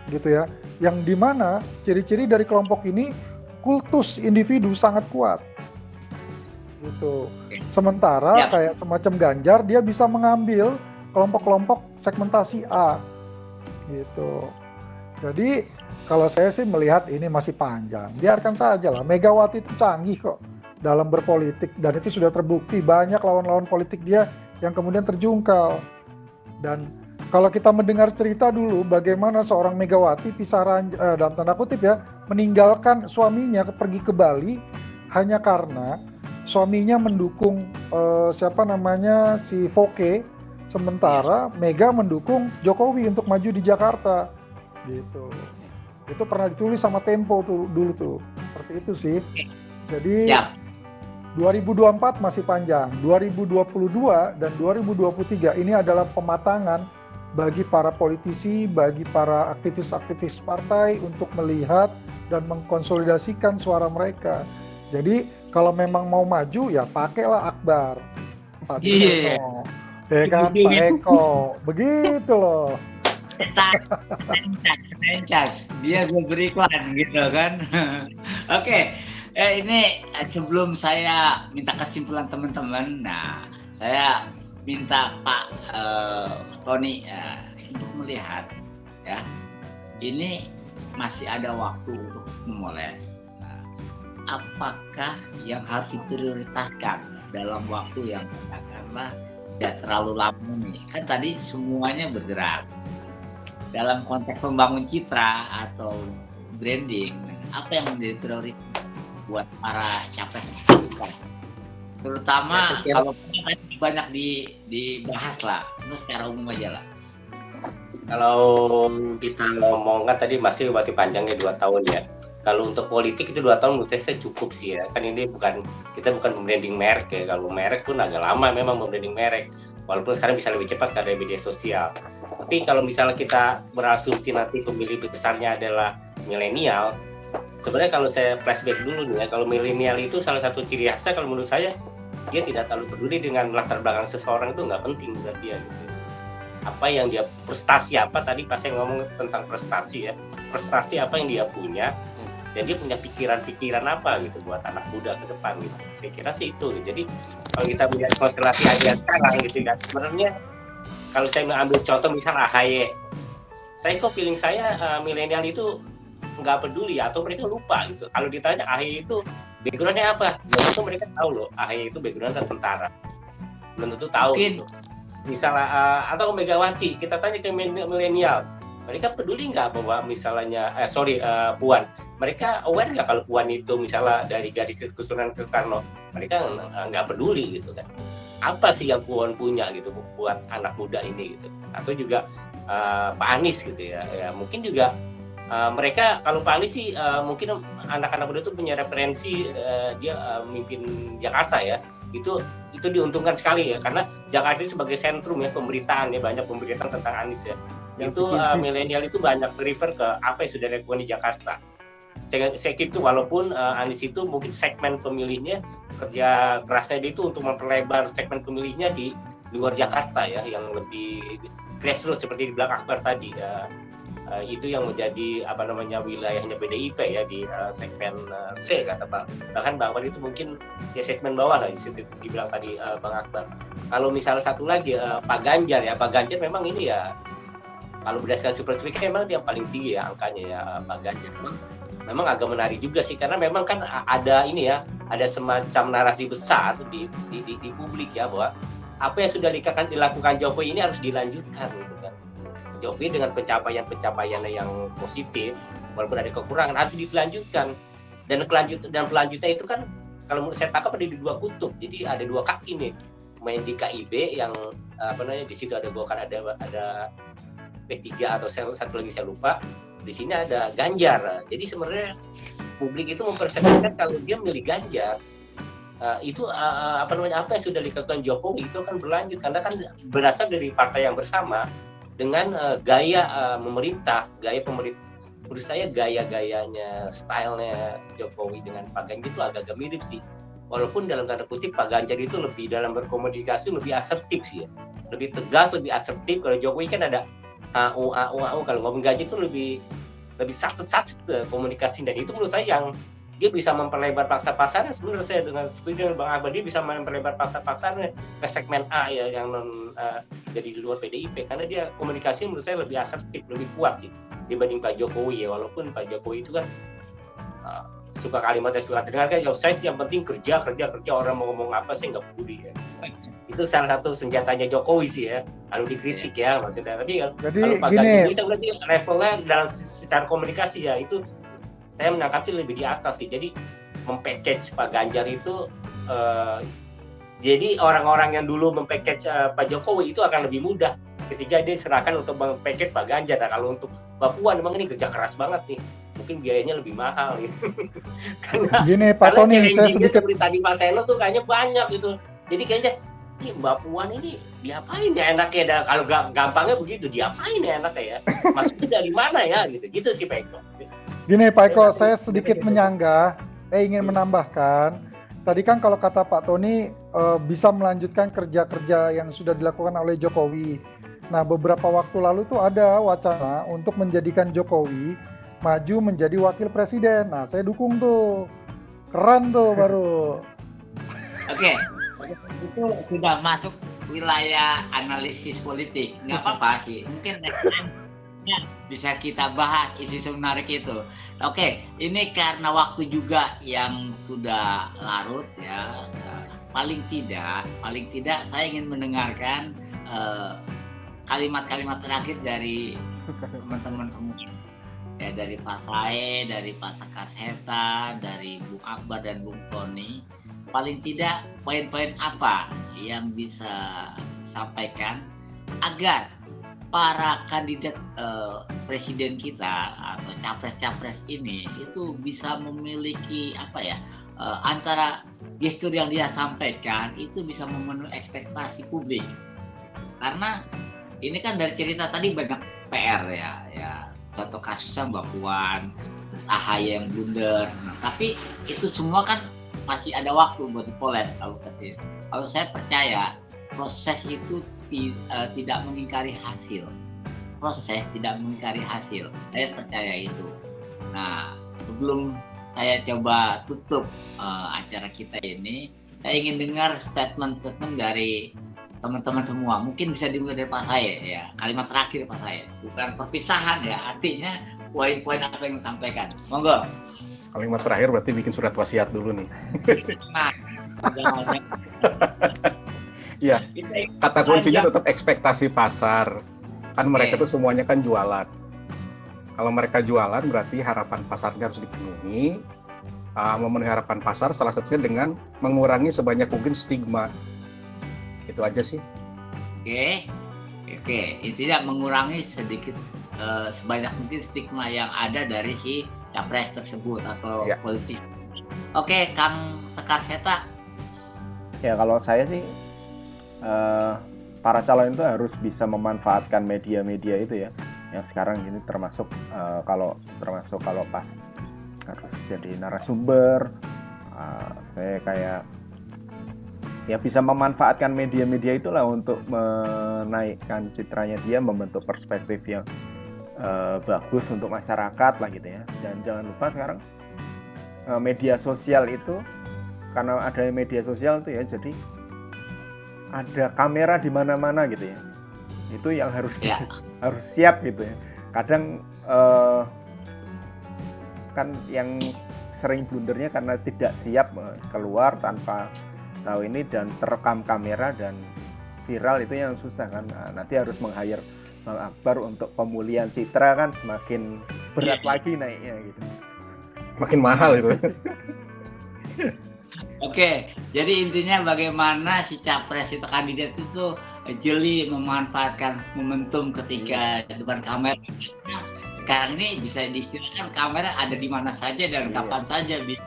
gitu ya. Yang dimana ciri-ciri dari kelompok ini kultus individu sangat kuat, gitu. Sementara kayak semacam Ganjar dia bisa mengambil kelompok-kelompok segmentasi A, gitu. Jadi kalau saya sih melihat ini masih panjang. Biarkan saja lah. Megawati itu canggih kok. dalam berpolitik, dan itu sudah terbukti banyak lawan-lawan politik dia yang kemudian terjungkal. Dan kalau kita mendengar cerita dulu bagaimana seorang Megawati dalam tanda kutip ya, meninggalkan suaminya pergi ke Bali hanya karena suaminya mendukung si Foke, sementara Mega mendukung Jokowi untuk maju di Jakarta gitu. Itu pernah ditulis sama Tempo dulu tuh, seperti itu sih. Jadi 2024 masih panjang, 2022 dan 2023 ini adalah pematangan bagi para politisi, bagi para aktivis-aktivis partai untuk melihat dan mengkonsolidasikan suara mereka. Jadi kalau memang mau maju ya pakailah Akbar, Pak Eno, ya kan, Pak Eko, begitu loh. Franchise, dia beriklan gitu kan. Oke. Ini sebelum saya minta kesimpulan teman-teman, nah saya minta Pak Tony untuk melihat ya, ini masih ada waktu untuk memoles. Nah, apakah yang harus diprioritaskan dalam waktu yang katakanlah tidak terlalu lama nih? Kan tadi semuanya bergerak dalam konteks membangun citra atau branding. Apa yang menjadi prioritas buat para capres, terutama ya, kalau banyak dibahas lah, itu secara umum aja lah. Kalau kita ngomong kan tadi masih berarti panjangnya 2 tahun ya. Kalau untuk politik itu 2 tahun menurut saya cukup sih ya. Kan ini kita bukan membranding merek ya. Kalau merek pun agak lama memang membranding merek. Walaupun sekarang bisa lebih cepat karena media sosial. Tapi kalau misalnya kita berasumsi nanti pemilih besarnya adalah milenial, sebenarnya kalau saya flashback dulu nih ya, kalau milenial itu salah satu ciri khasnya kalau menurut saya dia tidak terlalu peduli dengan latar belakang seseorang, itu nggak penting buat dia gitu. Apa yang dia prestasi apa tadi pas saya ngomong tentang prestasi ya, prestasi apa yang dia punya dan dia punya pikiran-pikiran apa gitu buat anak muda ke depan gitu. Saya kira sih itu. Jadi kalau kita melihat konstelasi aja sekarang gitu kan, sebenarnya kalau saya mengambil contoh misal AHY, saya kok feeling saya milenial itu nggak peduli atau mereka lupa gitu. Kalau ditanya AHY itu backgroundnya apa, belum tentu mereka tahu loh. AHY itu backgroundnya tentara, belum tentu tahu gitu. Misalnya atau Megawati, kita tanya ke milenial, mereka peduli nggak bahwa misalnya Puan, mereka aware nggak kalau Puan itu misalnya dari garis keturunan Soekarno, mereka nggak peduli gitu kan. Apa sih yang Puan punya gitu buat anak muda ini gitu. Atau juga Pak Anies gitu ya, mungkin juga mereka kalau Pak Anies sih mungkin anak-anak muda itu punya referensi dia mimpin Jakarta ya, itu diuntungkan sekali ya, karena Jakarta itu sebagai sentrum ya pemberitaan ya, banyak pemberitaan tentang Anies ya, itu milenial itu banyak refer ke apa yang sudah dilakukan di Jakarta. Saya gitu, walaupun Anies itu mungkin segmen pemilihnya kerja kerasnya dia itu untuk memperlebar segmen pemilihnya di luar Jakarta ya, yang lebih grassroots seperti di belakang Akbar tadi ya. Itu yang menjadi wilayahnya PDIP ya di segmen C kata Bang. Bahkan Bang Akbar itu mungkin ya segmen bawah lah dibilang tadi Bang Akbar. Kalau misalnya satu lagi Pak Ganjar ya, Pak Ganjar memang ini ya kalau berdasarkan super speaker memang dia paling tinggi ya angkanya ya Pak Ganjar. Memang agak menarik juga sih karena memang kan ada ini ya, ada semacam narasi besar di publik ya bahwa apa yang sudah dilakukan Jokowi ini harus dilanjutkan gitu kan. Jokowi dengan pencapaian yang positif, walaupun ada kekurangan harus dilanjutkan. Dan pelanjutnya itu kan kalau menurut saya tangkap ada di 2 kutub. Jadi ada 2 kaki nih. Main di KIB yang di situ ada Golkar, ada P3 atau satu lagi saya lupa. Di sini ada Ganjar. Jadi sebenarnya publik itu mempersepsikan kalau dia milih Ganjar itu apa yang sudah dilakukan Jokowi itu akan berlanjut karena kan berasal dari partai yang bersama. Dengan gaya pemerintah menurut saya gaya-gayanya, stylenya Jokowi dengan Pak Ganjar itu agak-agak mirip sih. Walaupun dalam tanda kutip Pak Ganjar itu lebih dalam berkomunikasi lebih asertif sih ya, lebih tegas, lebih asertif. Kalau Jokowi kan ada AU, kalau ngomong gaji itu lebih sat-sat komunikasi, dan itu menurut saya yang dia bisa memperlebar pangsa pasarnya. Sebenarnya saya dengan setuju dengan Bang Akbar, dia bisa memperlebar pangsa pasarnya ke segmen A ya, yang jadi di luar PDIP, karena dia komunikasi menurut saya lebih asertif, lebih kuat sih dibanding Pak Jokowi ya. Walaupun Pak Jokowi itu kan suka kalimat yang suka dengar kan, saya yang penting kerja orang mau ngomong apa saya nggak peduli ya. Itu salah satu senjatanya Jokowi sih ya, lalu dikritik ya maksudnya. Tapi Jadi kalau Pak gini, Ganjar bisa berarti levelnya dalam secara komunikasi ya itu saya menangkapnya lebih di atas sih. Jadi mempackage Pak Ganjar itu jadi orang-orang yang dulu mempackage Pak Jokowi itu akan lebih mudah ketika dia serahkan untuk mempackage Pak Ganjar. Nah, kalau untuk Mbak Puan memang ini kerja keras banget nih, mungkin biayanya lebih mahal gitu. gini Pak Karena Tony, saya challenging-nya sedikit seperti tadi Pak Seno tuh kayaknya banyak gitu. Jadi kayaknya ini Mbak Puan ini diapain ya enaknya? Kalau gampangnya begitu, diapain ya enaknya ya? Maksudnya dari mana ya gitu? Gitu sih Pak Eko. Gini Pak Eko, saya sedikit menyanggah, saya ingin menambahkan. Tadi kan kalau kata Pak Tony bisa melanjutkan kerja-kerja yang sudah dilakukan oleh Jokowi. Nah, beberapa waktu lalu tuh ada wacana untuk menjadikan Jokowi maju menjadi wakil presiden. Nah, saya dukung tuh. Keren tuh baru. Oke, itu sudah masuk wilayah analisis politik. Nggak apa-apa sih. Mungkin next time bisa kita bahas isu menarik itu. Oke, ini karena waktu juga yang sudah larut ya. Paling tidak saya ingin mendengarkan kalimat-kalimat terakhir dari teman-teman semua. Ya, dari Pak Sae, dari Pak Sekarseta, dari Bung Akbar dan Bung Tony. Paling tidak poin-poin apa yang bisa sampaikan agar para kandidat presiden kita atau capres-capres ini itu bisa memiliki antara gestur yang dia sampaikan itu bisa memenuhi ekspektasi publik. Karena ini kan dari cerita tadi banyak PR ya contoh kasusnya Mbak Puan, AHY yang blunder. Tapi itu semua kan masih ada waktu buat dipoles kalau saya percaya proses itu tidak mengingkari hasil. Saya percaya itu. Nah, sebelum saya coba tutup acara kita ini, saya ingin dengar statement-statement dari teman-teman semua. Mungkin bisa dimulai dari Pak Sae ya. Kalimat terakhir Pak Sae. Bukan perpisahan ya, artinya poin-poin apa yang disampaikan. Monggo. Kalimat terakhir berarti bikin surat wasiat dulu nih. Nah, Ya, kata kuncinya tetap ekspektasi pasar. Kan mereka tuh semuanya kan jualan. Kalau mereka jualan berarti harapan pasarnya harus dipenuhi. Memenuhi harapan pasar salah satunya dengan mengurangi sebanyak mungkin stigma. Itu aja sih. Oke. Tidak mengurangi sedikit sebanyak mungkin stigma yang ada dari si capres tersebut atau politik. Oke, Kang Sekarseta. Ya, kalau saya sih para calon itu harus bisa memanfaatkan media-media itu ya, yang sekarang ini termasuk kalau pas harus jadi narasumber, saya kayak ya bisa memanfaatkan media-media itulah untuk menaikkan citranya dia, membentuk perspektif yang bagus untuk masyarakat lah gitu ya. Dan jangan lupa sekarang media sosial itu, karena ada media sosial itu ya, jadi ada kamera di mana-mana gitu ya. Itu yang harus harus siap gitu ya. Kadang kan yang sering blundernya karena tidak siap keluar tanpa tahu ini dan terekam kamera dan viral, itu yang susah kan. Nah, nanti harus meng-hire Bang Akbar untuk pemulihan citra kan semakin berat lagi naiknya gitu. Makin mahal itu. Oke, jadi intinya bagaimana si capres itu kandidat itu jeli memanfaatkan momentum ketika depan kamera. Sekarang ini bisa diistilahkan kamera ada di mana saja dan kapan saja bisa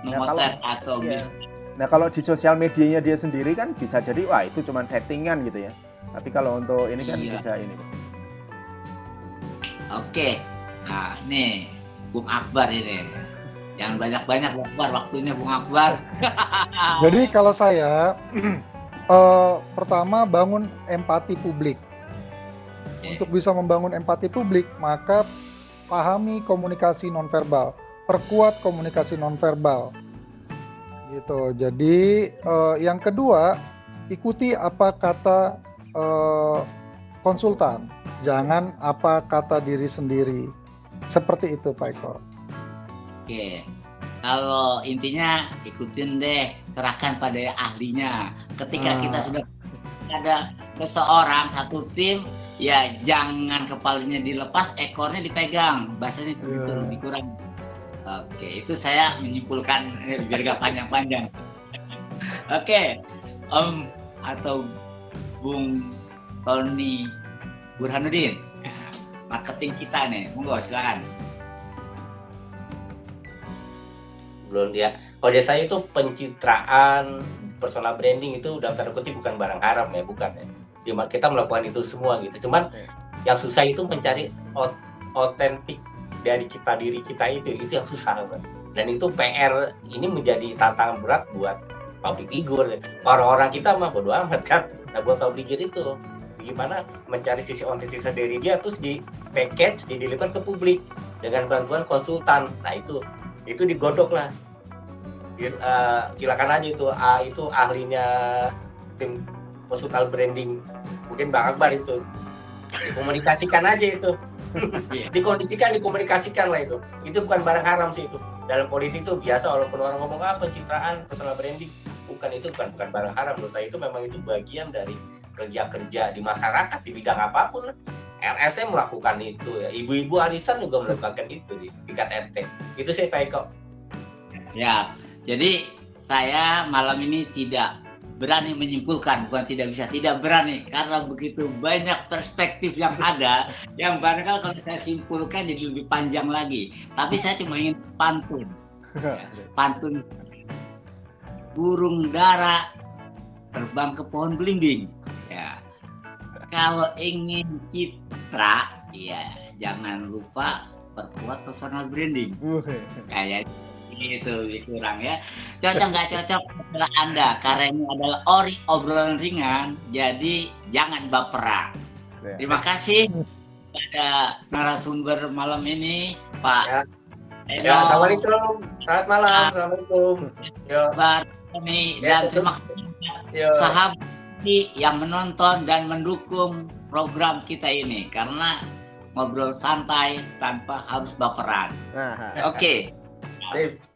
memotret atau bisa. Nah, kalau di sosial medianya dia sendiri kan bisa jadi wah itu cuma settingan gitu ya. Tapi kalau untuk ini kan bisa ini. Oke. Nah, nih Bung Akbar ini. Jangan banyak-banyak Bung Akbar, waktunya Bung Akbar. Jadi kalau saya pertama bangun empati publik. Untuk bisa membangun empati publik, maka pahami komunikasi nonverbal, perkuat komunikasi nonverbal. Gitu. Jadi yang kedua, ikuti apa kata konsultan, jangan apa kata diri sendiri. Seperti itu, Pak Eko. Oke. Kalau intinya ikutin deh, serahkan pada ahlinya. Ketika kita sudah ada seseorang satu tim, ya jangan kepalanya dilepas, ekornya dipegang. Bahasanya itu lebih kurang. Oke, itu saya menyimpulkan biar gak panjang-panjang. Oke, Om atau Bung Tony Burhanuddin, marketing kita nih, monggo silakan. Belum dia. Kalau dia saya itu pencitraan, personal branding itu dalam tanda kutip bukan barang haram ya, bukan ya. Kita melakukan itu semua gitu. Cuman yang susah itu mencari otentik dari diri kita itu yang susah kan. Dan itu PR ini menjadi tantangan berat buat public figure. Orang-orang kita mah bodo amat kan. Nah buat public figure itu gimana mencari sisi otentitas dari dia terus di package, dideliver ke publik dengan bantuan konsultan. Nah itu digodok lah. Silakan aja itu ahlinya tim konsultan branding, mungkin Bang Akbar itu dikomunikasikan aja itu. dikomunikasikan lah itu bukan barang haram sih itu. Dalam politik itu biasa, walaupun orang ngomong pencitraan personal branding, bukan barang haram. Menurut saya itu memang itu bagian dari kerja di masyarakat di bidang apapun. LSM melakukan itu ya, ibu-ibu arisan juga melakukan itu di tingkat RT. Itu sih Pak Eko. Ya, jadi saya malam ini tidak berani menyimpulkan, bukan tidak berani, karena begitu banyak perspektif yang ada, yang barangkali kalau saya simpulkan jadi lebih panjang lagi. Tapi saya cuma ingin pantun. Ya, pantun burung dara terbang ke pohon belimbing. Ya. Kalau ingin citra, ya jangan lupa perkuat personal branding. Kayak itu kurang ya. Cocok nggak cocok adalah Anda, karena ini adalah obrolan ringan, jadi jangan baperan. Terima kasih pada narasumber malam ini, Pak. Ya, assalamualaikum. Selamat malam. Assalamualaikum. Dan terima kasih sahabat yang menonton dan mendukung program kita ini, karena ngobrol santai tanpa harus baperan. Oke.